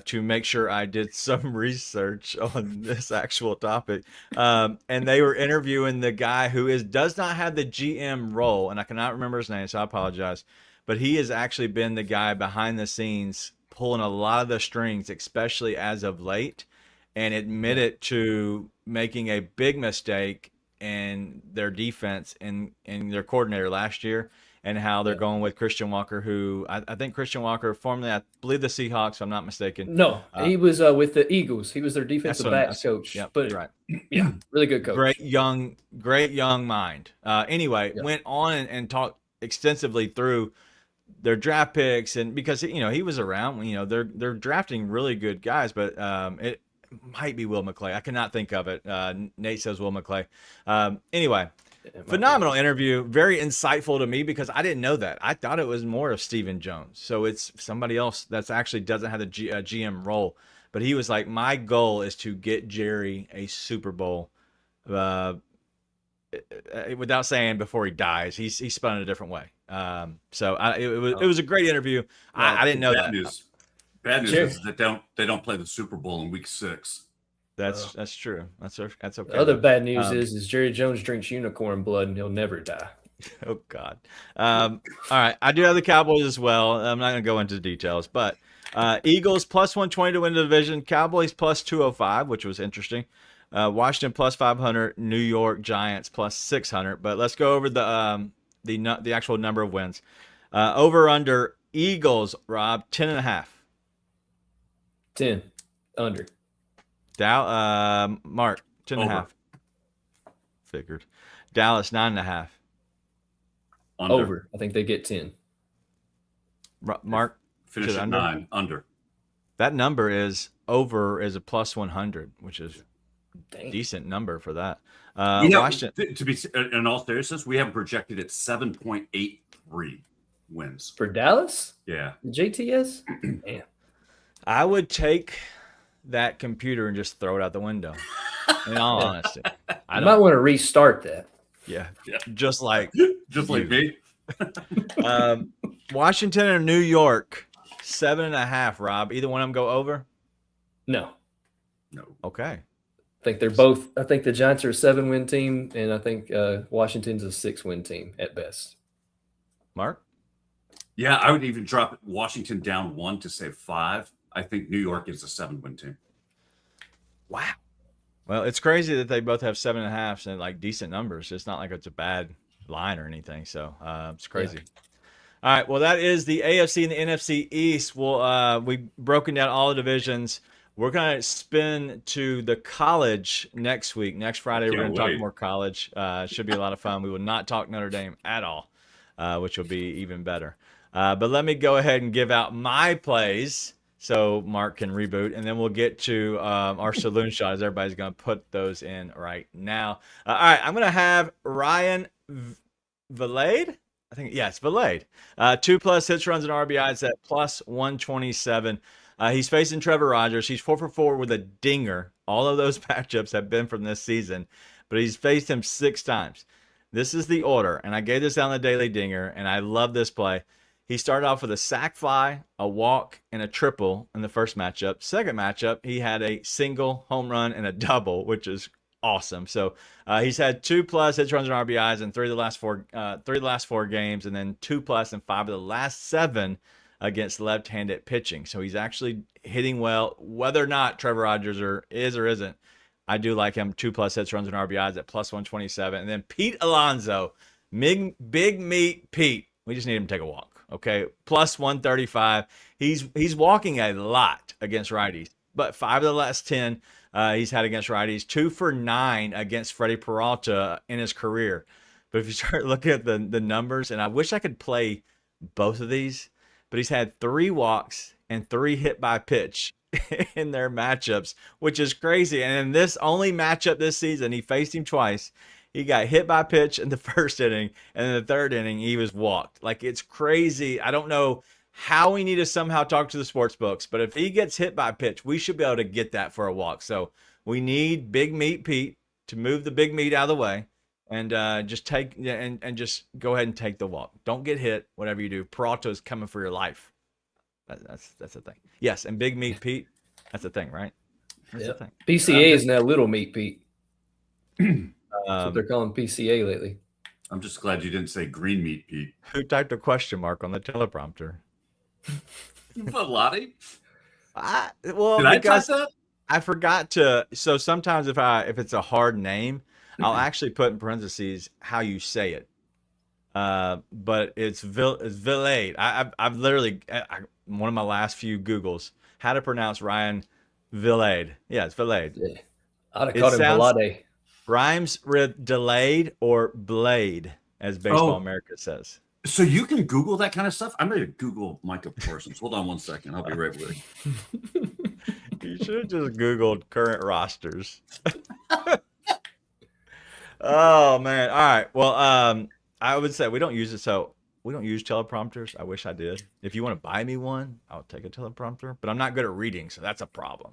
to make sure I did some research on this actual topic. And they were interviewing the guy who does not have the GM role, and I cannot remember his name, so I apologize. But he has actually been the guy behind the scenes pulling a lot of the strings, especially as of late, and admitted to making a big mistake in their defense and their coordinator last year, and how they're going with Christian Walker, who I think Christian Walker formerly, I believe, the Seahawks, if I'm not mistaken. No, he was with the Eagles. He was their defensive backs coach. Yep, but right. Yeah, really good coach. Great young mind. Anyway, went on and talked extensively through their draft picks, and because he was around, they're drafting really good guys, but it might be Will McClay. I cannot think of it. Nate says Will McClay. Anyway, phenomenal interview, very insightful to me because I didn't know that. I thought it was more of Stephen Jones, so it's somebody else that's actually doesn't have the GM role. But he was like, my goal is to get Jerry a Super Bowl. Without saying before he dies, he spun it a different way. So it was a great interview. Well, I didn't know that. Bad news is that they don't play the Super Bowl in Week 6. That's true. That's okay. The other bad news is Jerry Jones drinks unicorn blood and he'll never die. Oh God. All right, I do have the Cowboys as well. I'm not going to go into the details, but Eagles plus 120 to win the division. Cowboys plus 205, which was interesting. Washington plus 500. New York Giants plus 600. But let's go over the actual number of wins. Over under Eagles, Rob, 10.5. 10 under. Mark, 10.5. Figured. Dallas, 9.5. Over. I think they get 10. Mark, finish at 9. Under. That number is over is a plus 100, which is Dang. decent number for that. Washington, to be in all seriousness, we have projected at 7.83 wins For Dallas? Yeah. JTS? Man. I would take that computer and just throw it out the window. In all honesty, I You might don't. want to restart that. Yeah, Yeah. just like Just like you. me. Washington and New York, 7.5. Rob, either one of them go over? No. No. Okay. I think they're both. I think the Giants are a 7-win team, and I think Washington's a 6-win team at best. Mark? Yeah, I would even drop Washington down 1 to say 5. I think New York is a 7-win team. Wow. Well, it's crazy that they both have 7.5 and like decent numbers. It's not like it's a bad line or anything. So it's crazy. Yeah. All right. Well, that is the AFC and the NFC East. We've broken down all the divisions. We're going to spin to the college next week. Next Friday, we're going to talk more college. Should be a lot of fun. We will not talk Notre Dame at all, which will be even better. But let me go ahead and give out my plays so Mark can reboot, and then we'll get to our saloon shot as everybody's going to put those in right now. All right. I'm going to have Ryan Vilade. I think, yes, Vilade. 2+ hits, runs, and RBIs at plus 127. He's facing Trevor Rogers. He's 4 for 4 with a dinger. All of those matchups have been from this season, but he's faced him 6 times. This is the order, and I gave this down the Daily Dinger, and I love this play. He started off with a sac fly, a walk, and a triple in the first matchup. Second matchup, he had a single, home run, and a double, which is awesome. So he's had 2+ hits, runs, and RBIs in 3 of the last 4 games, and then 2+ in 5 of the last 7 against left-handed pitching. So he's actually hitting well. Whether or not Trevor Rogers is or isn't, I do like him. 2+ hits, runs, and RBIs at plus 127. And then Pete Alonso, big meat Pete. We just need him to take a walk. Okay, plus 135. He's walking a lot against righties, but 5 of the last 10 he's had against righties. 2 for 9 against Freddie Peralta in his career. But if you start looking at the numbers, and I wish I could play both of these, but he's had 3 walks and 3 hit by pitch in their matchups, which is crazy. And in this only matchup this season, he faced him twice. He got hit by pitch in the first inning, and in the third inning, he was walked. Like, it's crazy. I don't know how we need to somehow talk to the sports books, but if he gets hit by pitch, we should be able to get that for a walk. So we need Big Meat Pete to move the big meat out of the way and just take and just go ahead and take the walk. Don't get hit, whatever you do. Peralta is coming for your life. That's the thing. Yes, and Big Meat Pete, that's the thing, right? That's the thing. PCA is now Little Meat Pete. That's what they're calling PCA lately. I'm just glad you didn't say green meat, Pete. Who typed a question mark on the teleprompter? Lottie? Well, did I type that? I forgot to. So sometimes if it's a hard name, I'll actually put in parentheses how you say it. But it's Vilade. I've literally one of my last few Googles how to pronounce Ryan Vilade. Yeah, it's Vilade. Yeah. I'd have called him Vilade. Rhymes with delayed or blade, as Baseball America says. So you can Google that kind of stuff? I'm going to Google Micah Parsons. Hold on one second. I'll be right with you. You should have just Googled current rosters. Oh, man. All right. Well, I would say we don't use it. So we don't use teleprompters. I wish I did. If you want to buy me one, I'll take a teleprompter. But I'm not good at reading, so that's a problem.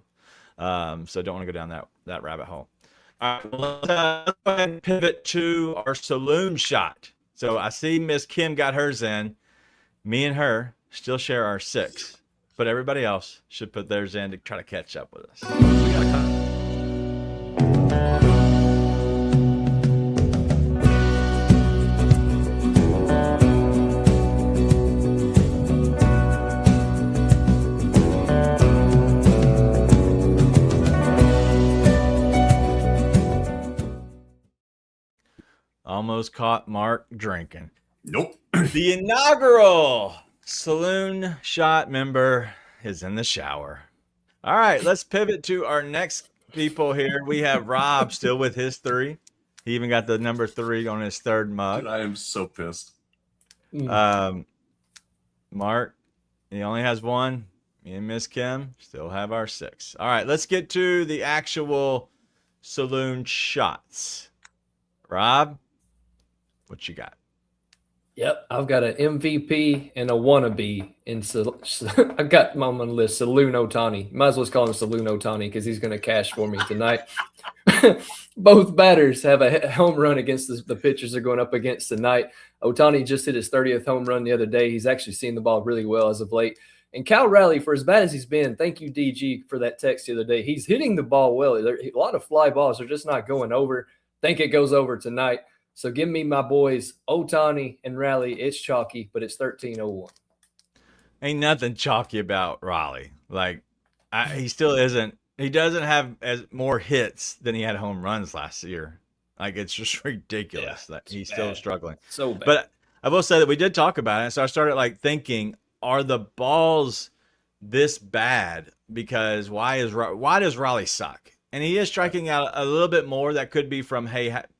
So don't want to go down that rabbit hole. All right, well, let's go ahead and pivot to our saloon shot. So I see Miss Kim got hers in. Me and her still share our 6, but everybody else should put theirs in to try to catch up with us. We gotta almost caught Mark drinking. Nope. The inaugural saloon shot member is in the shower. All right, let's pivot to our next people here. We have Rob still with his 3. He even got the number 3 on his third mug. Dude, I am so pissed. Mark, he only has 1. Me and Miss Kim still have our 6. All right, let's get to the actual saloon shots. Rob, what you got? Yep, I've got an MVP and a wannabe. I've got him on my list, Saloon Otani. Might as well just call him Saloon Otani because he's going to cash for me tonight. Both batters have a home run against the pitchers they're going up against tonight. Otani just hit his 30th home run the other day. He's actually seen the ball really well as of late. And Cal Raleigh, for as bad as he's been, thank you, DG, for that text the other day. He's hitting the ball well. A lot of fly balls are just not going over. Think it goes over tonight. So give me my boys, Otani and Raleigh. It's chalky, but it's 13-01. Ain't nothing chalky about Raleigh. Like, he still isn't. He doesn't have as more hits than he had home runs last year. Like, it's just ridiculous that he's still struggling. So bad. But I will say that we did talk about it. So I started like thinking, are the balls this bad? Because why does Raleigh suck? And he is striking out a little bit more. That could be from,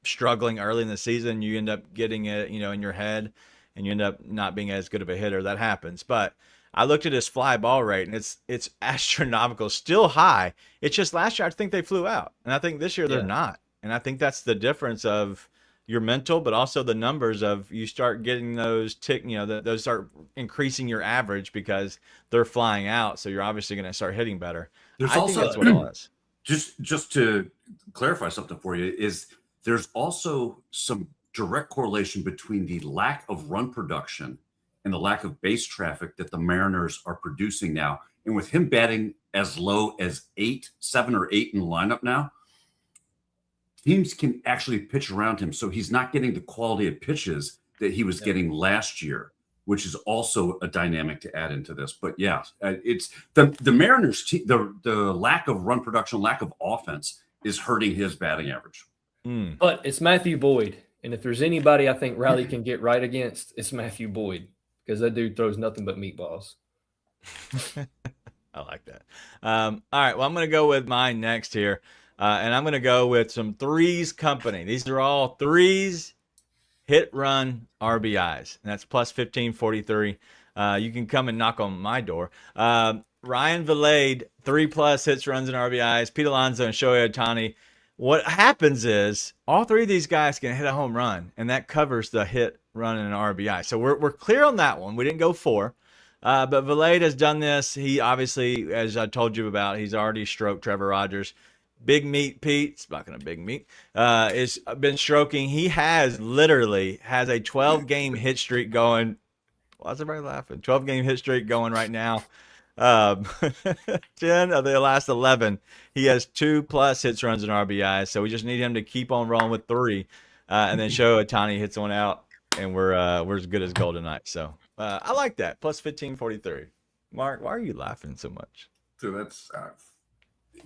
struggling early in the season. You end up getting it, in your head, and you end up not being as good of a hitter. That happens. But I looked at his fly ball rate, and it's astronomical, still high. It's just last year I think they flew out, and I think this year they're not. And I think that's the difference of your mental, but also the numbers of you start getting those those start increasing your average because they're flying out. So you're obviously going to start hitting better. There's I also, think that's what it was. Just to clarify something for you, is there's also some direct correlation between the lack of run production and the lack of base traffic that the Mariners are producing now. And with him batting as low as 7 or 8 in the lineup now, teams can actually pitch around him. So he's not getting the quality of pitches that he was getting last year, which is also a dynamic to add into this. But yeah, it's the Mariners, the lack of run production, lack of offense is hurting his batting average. But it's Matthew Boyd. And if there's anybody I think Riley can get right against, it's Matthew Boyd, because that dude throws nothing but meatballs. I like that. All right, well, I'm going to go with mine next here. And I'm going to go with some Threes Company. These are all threes, hit, run, RBIs. And that's plus 1543. You can come and knock on my door. Ryan Vilade, 3+ hits, runs, and RBIs. Pete Alonso and Shohei Ohtani. What happens is all three of these guys can hit a home run, and that covers the hit, run, and an RBI. So we're clear on that one. We didn't go 4. But Vilade has done this. He obviously, as I told you about, he's already stroked Trevor Rogers. Big Meat Pete, speaking of Big Meat, is been stroking. He literally has a 12-game hit streak going. Why is everybody laughing? 12-game hit streak going right now. 10 of the last 11. He has 2+ hits, runs, and RBIs. So we just need him to keep on rolling with 3. And then Shohei Ohtani hits one out, and we're as good as gold tonight. So I like that. Plus 1543. Mark, why are you laughing so much? So that's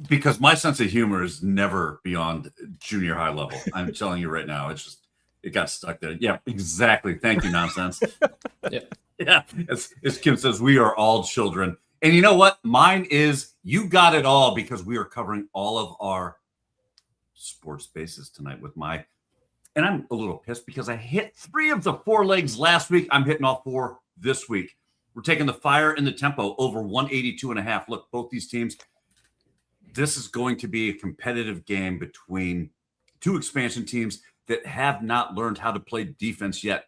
because my sense of humor is never beyond junior high level. I'm telling you right now, it got stuck there. Yeah, exactly. Thank you, nonsense. Yeah. As Kim says, we are all children. And you know what? Mine is you got it all, because we are covering all of our sports bases tonight with and I'm a little pissed because I hit 3 of the 4 legs last week. I'm hitting all 4 this week. We're taking the fire and the tempo over 182.5. Look, both these teams, this is going to be a competitive game between 2 expansion teams that have not learned how to play defense yet.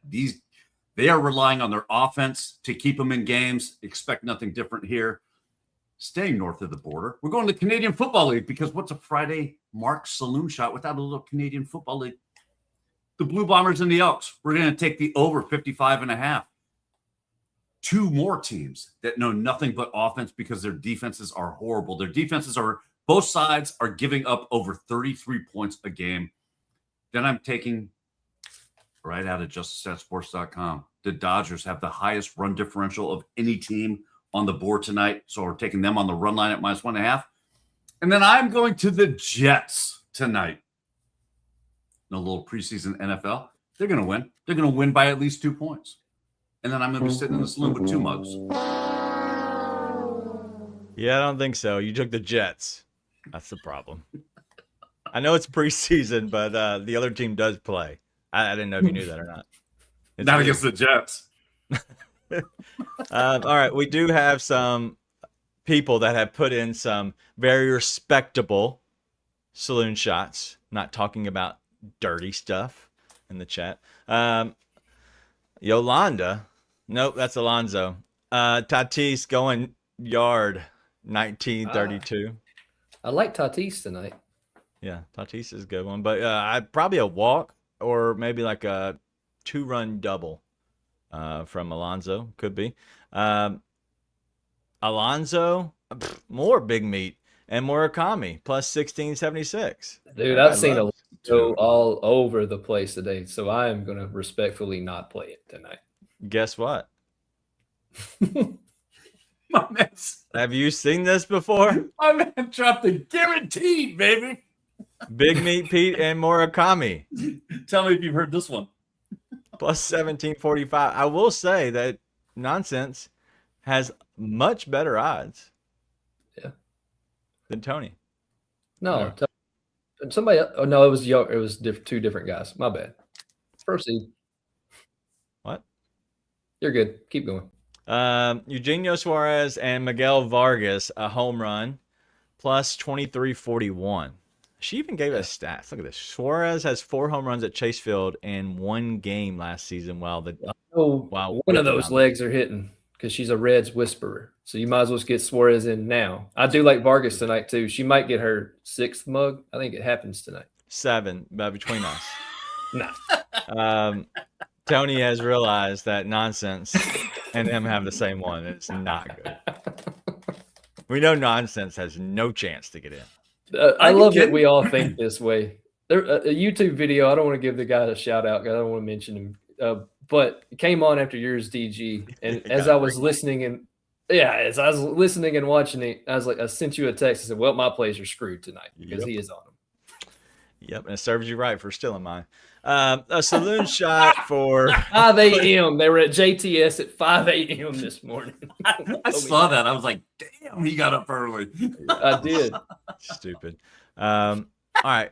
They are relying on their offense to keep them in games. Expect nothing different here. Staying north of the border, we're going to the Canadian Football League, because what's a Friday Mark Saloon shot without a little Canadian Football League? The Blue Bombers and the Elks. We're going to take the over 55.5. 2 more teams that know nothing but offense because their defenses are horrible. Their defenses are, both sides are giving up over 33 points a game. Then I'm taking right out of JustStatSports.com. The Dodgers have the highest run differential of any team on the board tonight. So we're taking them on the run line at -1.5. And then I'm going to the Jets tonight. In a little preseason NFL. They're going to win. They're going to win by at least 2 points. And then I'm going to be sitting in the saloon with 2 mugs. Yeah, I don't think so. You took the Jets. That's the problem. I know it's preseason, but the other team does play. I didn't know if you knew that or not. Not against the Jets. All right, we do have some people that have put in some very respectable saloon shots. Not talking about dirty stuff in the chat. Yolanda. Nope, that's Alonzo. Tatis going yard 1932. I like Tatis tonight. Yeah, Tatis is a good one. But I'd probably a walk or maybe like a 2-run double from Alonzo. Could be. Alonzo, more big meat. And Murakami plus 1676. Dude, Everybody I've seen loves Alonso all over the place today, so I am going to respectfully not play it tonight. Guess what? My man, Have you seen this before? my man dropped the guaranteed, baby. Big Meat Pete and Murakami Tell me if you've heard this one. plus 1745. I will say that Nonsense has much better odds. Yeah. Than Tony. No, somebody. Oh no, it was two different guys. My bad. Proceed. What? You're good. Keep going. Eugenio Suarez and Miguel Vargas a home run plus 2341. She even gave us stats. Look at this. Suarez has 4 home runs at Chase Field in 1 game last season. One of those legs are hitting because she's a Reds whisperer. So you might as well get Suarez in now. I do like Vargas tonight too. She might get her 6th mug. I think it happens tonight. 7 between us. Nah. Tony has realized that Nonsense and him have the same one. It's not good. We know Nonsense has no chance to get in. I love that we all think this way. There, a YouTube video. I don't want to give the guy a shout out because I don't want to mention him. But it came on after yours, DG, and as I was listening and watching it, I was like, I sent you a text. I said, "Well, my plays are screwed tonight because he is on them." Yep, and it serves you right for stealing mine. A saloon shot for 5 a.m. They were at JTS at 5 a.m. this morning. I saw that. I was like, damn, he got up early. I did. Stupid. All right.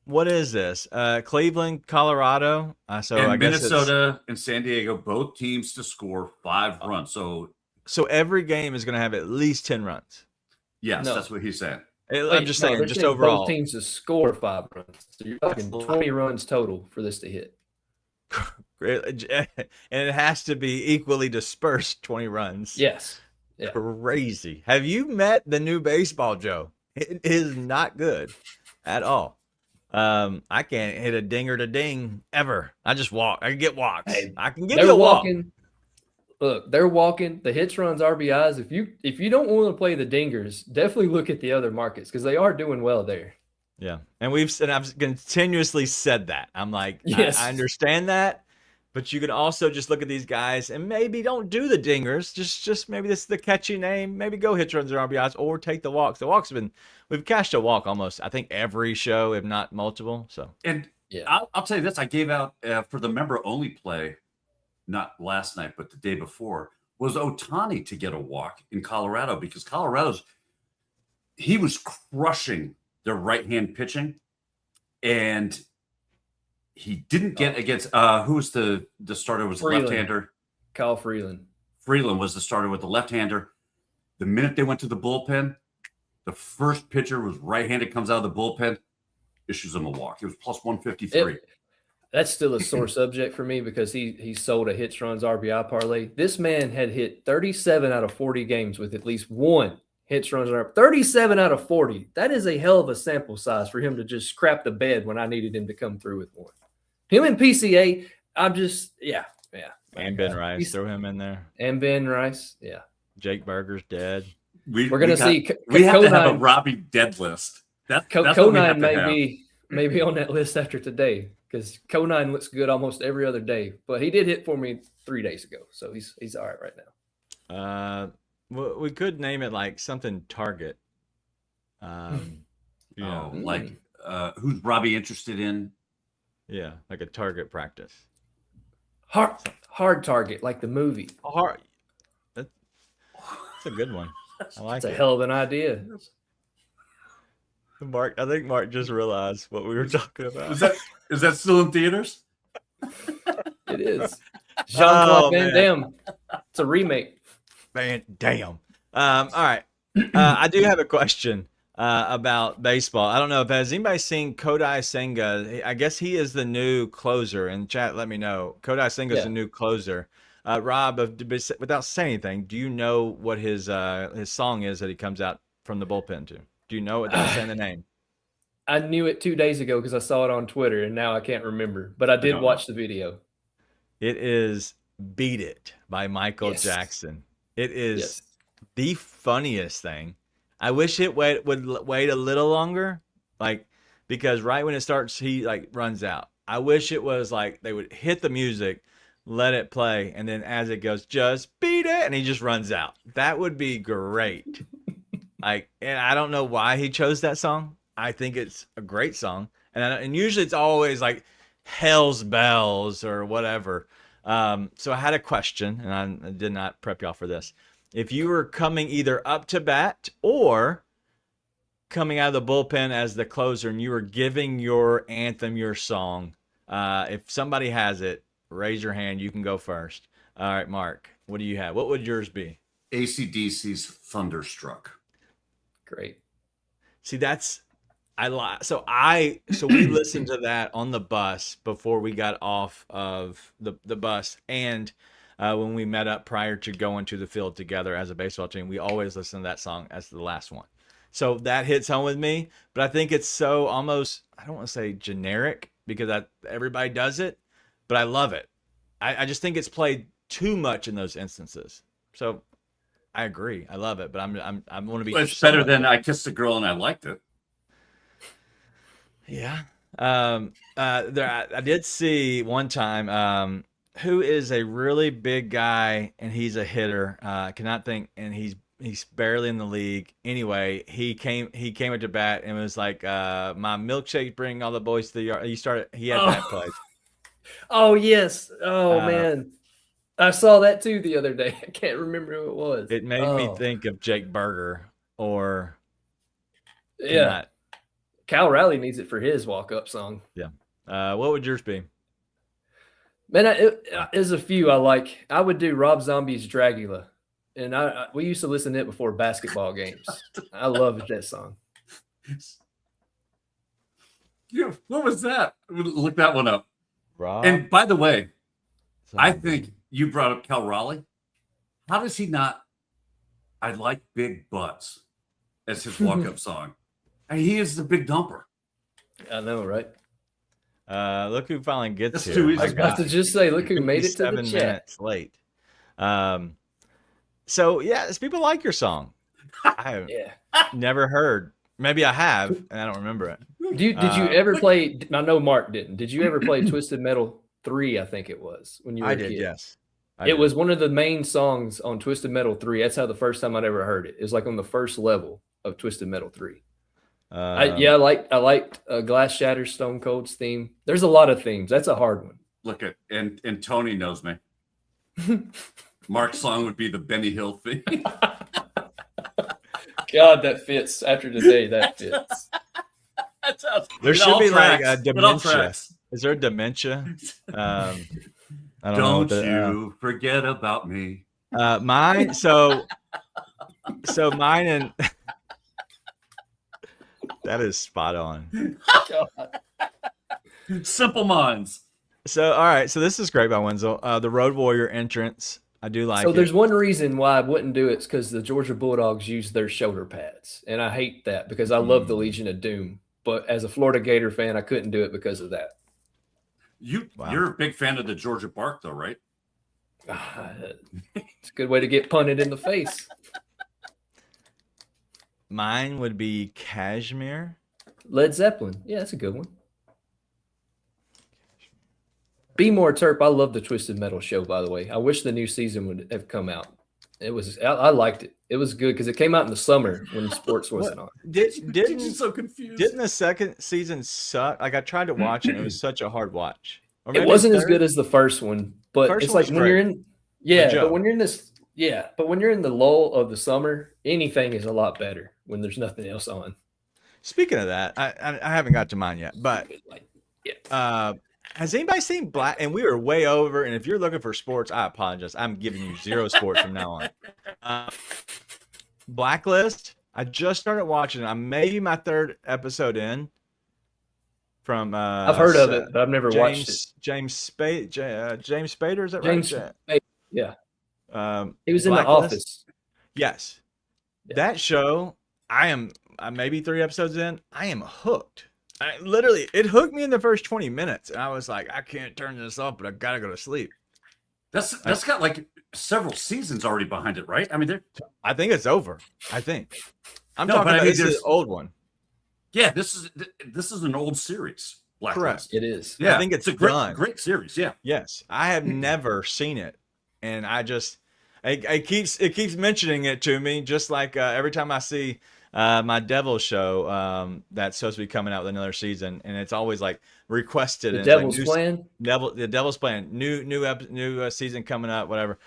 What is this? Cleveland, Colorado. So and I guess Minnesota and San Diego, both teams to score 5 runs. So every game is going to have at least 10 runs. yes, No. that's what he said. I'm just saying, just saying overall. both teams to score 5 runs. So you're talking 20 runs total for this to hit. And it has to be equally dispersed 20 runs. Yes. Yeah. Crazy. Have you met the new baseball, Joe? It is not good at all. I can't hit a dinger to ding ever. I just walk. I can get walks. Hey, I can give you a walk. Look, they're walking the hits, runs, RBIs. If you don't want to play the dingers, definitely look at the other markets because they are doing well there. Yeah, and I've continuously said that. I'm like, yes. I understand that, but you can also just look at these guys and maybe don't do the dingers. Just maybe this is the catchy name. Maybe go hits, runs, and RBIs, or take the walks. The walks we've cashed a walk almost, I think, every show, if not multiple. So And yeah, I'll tell you this: I gave out for the member only play. Not last night, but the day before, was Ohtani to get a walk in Colorado because he was crushing their right-hand pitching, and he didn't get against who was the starter was the left-hander? Kyle Freeland. Freeland was the starter with the left-hander. The minute they went to the bullpen, the first pitcher was right-handed, comes out of the bullpen, issues him a walk. It was plus 153. That's still a sore subject for me because he sold a hits, runs, RBI parlay. This man had hit 37 out of 40 games with at least 1 hits, runs, RBI. 37 out of 40. That is a hell of a sample size for him to just crap the bed when I needed him to come through with 1. Him and PCA, I'm just, yeah. And Ben Rice, throw him in there. And Ben Rice, yeah. Jake Berger's dead. We're going to see. We have to have a Robbie dead list. That's Conine may be on that list after today. Because Conine looks good almost every other day, but he did hit for me 3 days ago, so he's all right now. We could name it like something Target. Who's Robbie interested in? Yeah, like a target practice. Hard target, like the movie. Hard. That's a good one. I like it. It's a hell of an idea. I think Mark just realized what we were talking about. Is that still in theaters? It is. Jean-Claude Van Damme. It's a remake. Van Damme. All right. I do have a question. about baseball. I don't know if has anybody seen Kodai Senga. I guess he is the new closer. In chat, let me know. Kodai Senga is the new closer. Rob, without saying anything, do you know what his song is that he comes out from the bullpen to? Do you know it without saying the name? I knew it 2 days ago because I saw it on Twitter, and now I can't remember. But I did watch the video. It is "Beat It" by Michael Jackson. It is the funniest thing. I wish it would wait a little longer, because right when it starts, he runs out. I wish it was they would hit the music, let it play, and then as it goes, just beat it, and he just runs out. That would be great. And I don't know why he chose that song. I think it's a great song, and usually it's always Hell's Bells or whatever. So I had a question, and I did not prep y'all for this. If you were coming either up to bat or coming out of the bullpen as the closer, and you were giving your anthem, your song, if somebody has it, raise your hand. You can go first. All right, Mark, what do you have? What would yours be? AC/DC's Thunderstruck. Great. See, so we listened to that on the bus before we got off of the bus, and when we met up prior to going to the field together as a baseball team, we always listen to that song as the last one. So that hits home with me, but I think it's so almost, I don't want to say generic because everybody does it, but I love it. I just think it's played too much in those instances. So I agree. I love it, but I'm going to be. Well, it's better than I Kissed a Girl and I Liked It. Yeah. I did see one time, who is a really big guy and he's a hitter. I cannot think, and he's barely in the league. Anyway, he came at the bat and was like, my milkshake bring all the boys to the yard. He had that play. Oh yes. Oh man. I saw that too the other day. I can't remember who it was. It made me think of Jake Berger or Cal Raleigh needs it for his walk-up song. Yeah. What would yours be? Man, there's a few I like. I would do Rob Zombie's Dragula. And we used to listen to it before basketball games. I loved that song. Yeah, what was that? Look that one up. Rob? And by the way, I think you brought up Cal Raleigh. How does he not? I Like Big Butts as his walk-up song. And he is the big dumper. I know, right? Look who finally gets That's here. too easy. I was about to just say, look who made it to the 7 chat. minutes late. So yeah, people like your song. I have never heard. Maybe I have, and I don't remember it. Did you ever play? I know Mark didn't. Did you ever play Twisted Metal 3? I think it was when you were a kid. Yes. It was one of the main songs on Twisted Metal 3. That's how the first time I'd ever heard it. It was on the first level of Twisted Metal 3. I liked Glass Shatters, Stone Cold's theme. There's a lot of themes. That's a hard one. Look at and Tony knows me. Mark's song would be the Benny Hill theme. God, that fits. After today, that fits. There should be a dementia. Is there a dementia? I don't know. You forget about me. Mine. So mine and that is spot on. Simple Minds. So all right. So this is great by Wenzel. The Road Warrior entrance. I do like it. So there's one reason why I wouldn't do it. It's because the Georgia Bulldogs use their shoulder pads. And I hate that because I love the Legion of Doom. But as a Florida Gator fan, I couldn't do it because of that. You're a big fan of the Georgia Bark, though, right? It's a good way to get punted in the face. Mine would be Cashmere. Led Zeppelin. Yeah, that's a good one. Be More Terp. I love the Twisted Metal show, by the way. I wish the new season would have come out. I liked it. It was good because it came out in the summer when sports wasn't on. Didn't so confused? Didn't the second season suck? I tried to watch it. It was such a hard watch. It wasn't as good as the first one, but it's like when you're in, but when you're in this, but when you're in the lull of the summer, anything is a lot better when there's nothing else on. Speaking of that, I haven't got to mine yet, but has anybody seen Black? And we were way over. And if you're looking for sports, I apologize. I'm giving you zero sports from now on. Blacklist. I just started watching it. I'm maybe my third episode in. From I've heard of it, but I've never watched it. James Spader, is that James right? Spader, yeah. He was in The Office. Yes. Yeah. That show, I'm maybe 3 episodes in. I am hooked. Literally, it hooked me in the first 20 minutes. And I was like, I can't turn this off, but I got to go to sleep. That's got like several seasons already behind it, right? I mean, I think it's over. I think. I'm talking about this is an old one. Yeah, this is an old series. Correct. It is. Yeah, I think it's a great series. Yeah. Yes, I have never seen it, and it keeps mentioning it to me, just like every time I see my Devil show that's supposed to be coming out with another season, and it's always like requested. The and Devil's it's like Plan. The Devil's Plan. New season coming up. Whatever.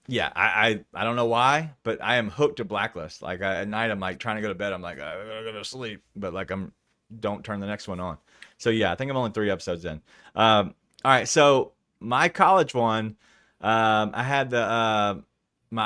Yeah, I don't know why, but I am hooked to Blacklist. Like at night, I'm like trying to go to bed. I'm like, I gotta go to sleep, but like don't turn the next one on. So yeah, I think I'm only 3 episodes in. All right, so my college one, I had I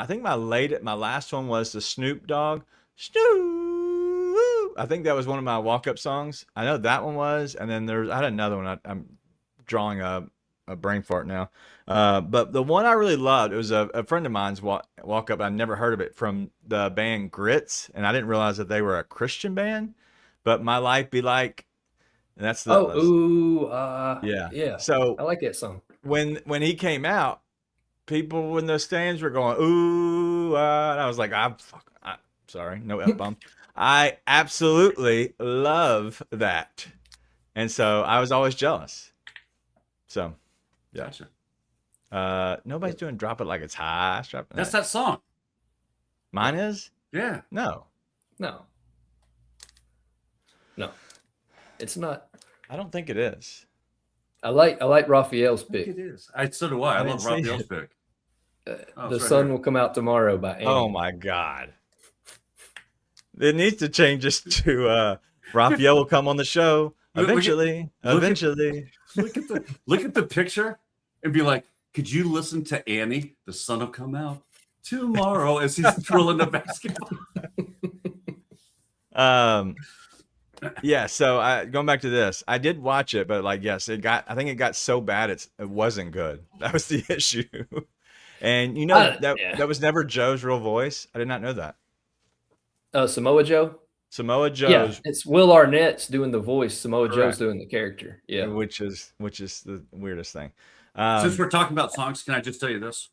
think my last one was the Snoop Dogg. Snoop. I think that was one of my walk-up songs. I know that one was, and then I had another one. I'm drawing a brain fart now. But the one I really loved, it was a friend of mine's walk up. I never heard of it, from the band Grits, and I didn't realize that they were a Christian band. But My Life Be Like, and that's the yeah. So I like that song. When he came out, people in the stands were going ooh, and I was like, sorry, no F bomb. I absolutely love that, and so I was always jealous. So. Yeah. Gotcha. Nobody's doing Drop It Like It's High. That's that song. Mine is? Yeah. No, it's not. I don't think it is. I like Raphael's I think pick. it is. So do I. I love Raphael's pick. The Sun Will Come Out Tomorrow by Annie. Oh my God. It needs to change this to Raphael will come on the show eventually. Look at the picture and be like, could you listen to Annie? The sun will come out tomorrow as he's drilling the basketball. Yeah, so going back to this, I did watch it, but like, yes, I think it got so bad it wasn't good. That was the issue. And that was never Joe's real voice. I did not know that. Samoa Joe. Samoa Joe's. Yeah, it's Will Arnett's doing the voice. Samoa Correct. Joe's doing the character. Yeah, which is the weirdest thing. Since we're talking about songs, can I just tell you this?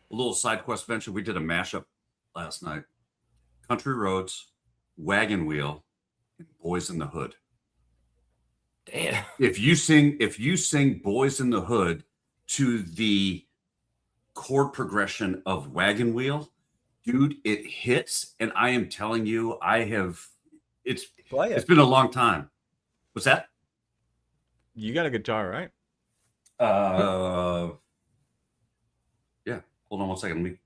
A little side quest venture. We did a mashup last night. Country Roads, Wagon Wheel, and Boys in the Hood. Damn. If you sing Boys in the Hood to the chord progression of Wagon Wheel, dude, it hits. And I am telling you, it's been a long time. What's that? You got a guitar, right? Yeah. Hold on one second.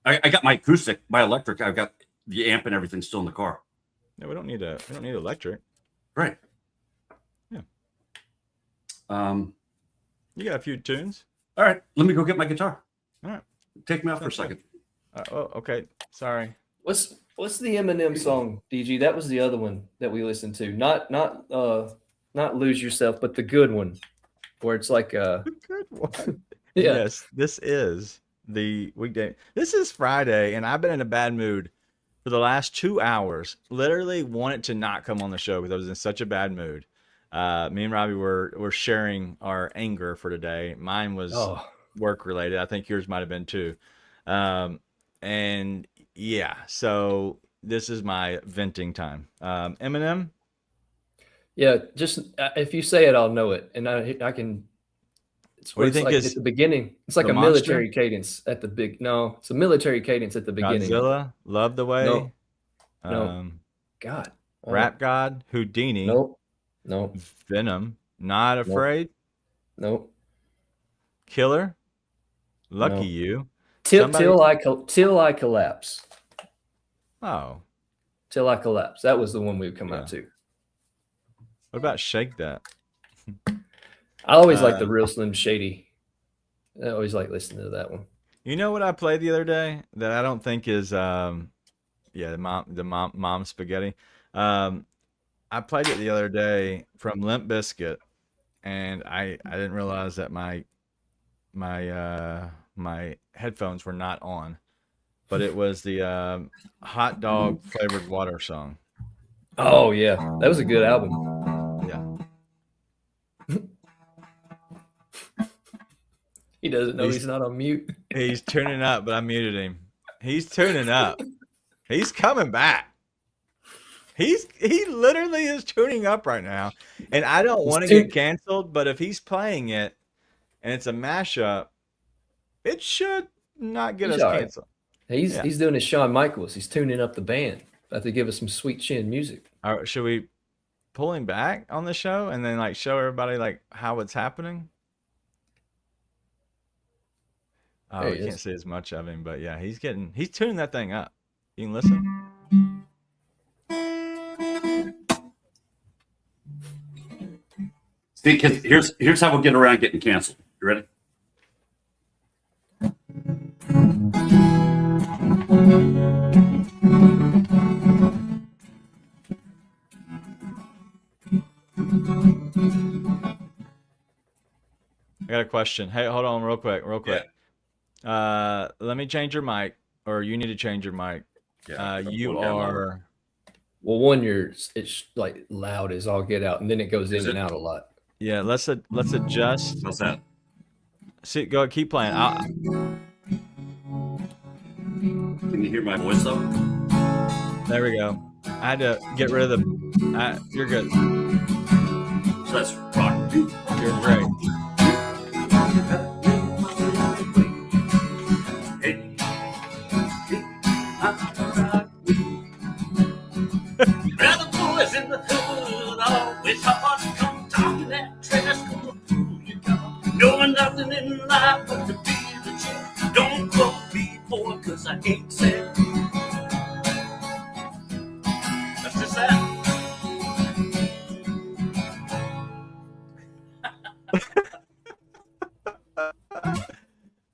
I got my acoustic, my electric. I've got the amp and everything still in the car. No, we don't need electric. Right. Yeah. You got a few tunes. All right. Let me go get my guitar. All right. Take me off for a second. Okay. Sorry. What's the Eminem song, DG? That was the other one that we listened to. Not Lose Yourself, but the good one, where it's like a good one. Yeah. Yes, this is the weekday. This is Friday, and I've been in a bad mood for the last 2 hours. Literally wanted to not come on the show because I was in such a bad mood. Me and Robbie were sharing our anger for today. Mine was work related. I think yours might have been too. And yeah, so this is my venting time. Eminem. Yeah, just if you say it, I'll know it, and I can. What do you think is at the beginning? It's like a military cadence at the big. No, it's a military cadence at the beginning. Godzilla, Love the Way. No. God. Rap God, Houdini. Nope. Venom, Not Afraid. Nope. Killer, Lucky You. Till I Collapse. Oh. Till I Collapse. That was the one we would come out to. What about Shake That? I always like the Real Slim Shady. I always like listening to that one. You know what I played the other day that I don't think is Yeah, the mom spaghetti. I played it the other day from Limp Bizkit, and I didn't realize that my headphones were not on, but it was the hot dog flavored water song. Oh yeah, that was a good album. Yeah. He doesn't know he's not on mute. He's tuning up, but I muted him. He's tuning up. He's coming back. He literally is tuning up right now. And I don't want to get canceled, but if he's playing it and it's a mashup, it should not get us canceled. He's doing his Shawn Michaels. He's tuning up the band. About to give us some sweet chin music. All right, should we pull him back on the show and then like show everybody like how it's happening? Oh, we can't see as much of him, but yeah, he's tuning that thing up. You can listen. See, here's how we'll get around getting canceled. You ready? I got a question. Hey, hold on real quick. Yeah. Let me change your mic, or you need to change your mic. Yeah, you are. Well, it's like loud as all get out, and then it goes in and out a lot. Yeah, let's adjust. How's that? See, go ahead, keep playing. Can you hear my voice though? There we go. I had to get rid of the. You're good. So that's rock. You're great. Knowing nothing in life but to be the champ. Don't call me boy, cause I ain't sad. That's just that.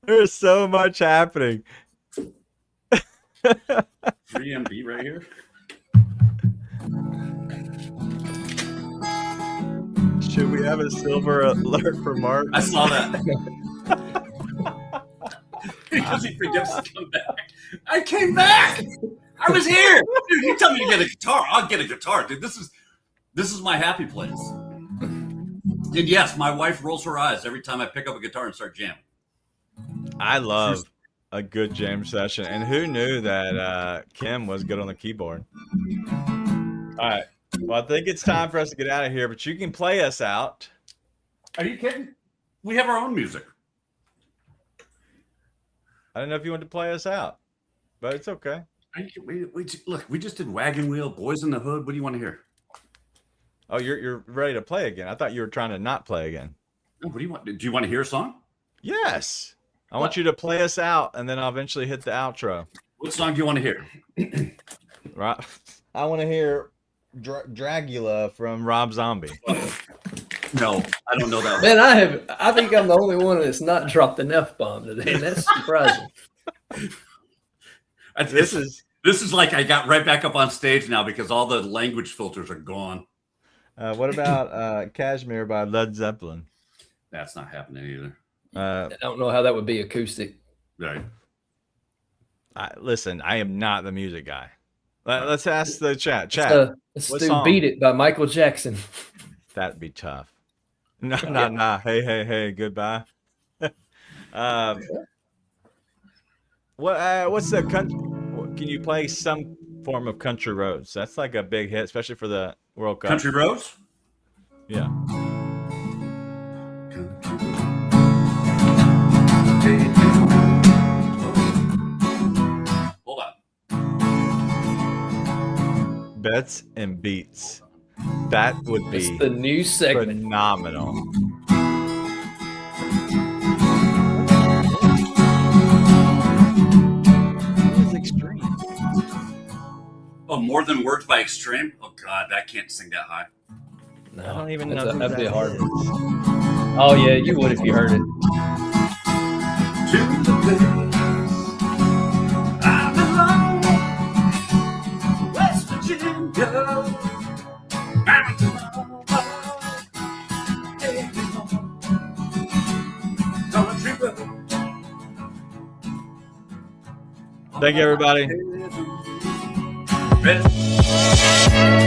There's so much happening. 3MB right here. Should we have a silver alert for Mark? I saw that. Because he forgets to come back. I came back. I was here. Dude, you tell me to get a guitar. I'll get a guitar, dude. This is my happy place. And yes, my wife rolls her eyes every time I pick up a guitar and start jamming. I love a good jam session. And who knew that Kim was good on the keyboard? All right. Well, I think it's time for us to get out of here, but you can play us out. Are you kidding? We have our own music. I don't know if you want to play us out, but it's okay. Look, we just did Wagon Wheel, Boys in the Hood. What do you want to hear? Oh, you're ready to play again. I thought you were trying to not play again. No, what do you want? Do you want to hear a song? Yes. I want you to play us out, and then I'll eventually hit the outro. What song do you want to hear? Right. I want to hear Dragula from Rob Zombie. No, I don't know that one. Man, I think I'm the only one that's not dropped an F-bomb today, and that's surprising. This is like I got right back up on stage now because all the language filters are gone. What about Kashmir by Led Zeppelin? That's not happening either. I don't know how that would be acoustic. Right. Listen, I am not the music guy. Let's ask the chat. Let's do Beat It by Michael Jackson. That'd be tough. Nah. Hey, goodbye. What's the country? Can you play some form of Country Roads? That's like a big hit, especially for the World Cup. Country Roads? Yeah. Hold on. Bets and beats. That would be It's the new segment. Phenomenal. What is Extreme? Oh, More Than Words by Extreme? Oh, God, I can't sing that high. No, I don't even know. That'd be hard. Oh, yeah, you would if you heard it. To the place I belong, Thank you, everybody. Ready?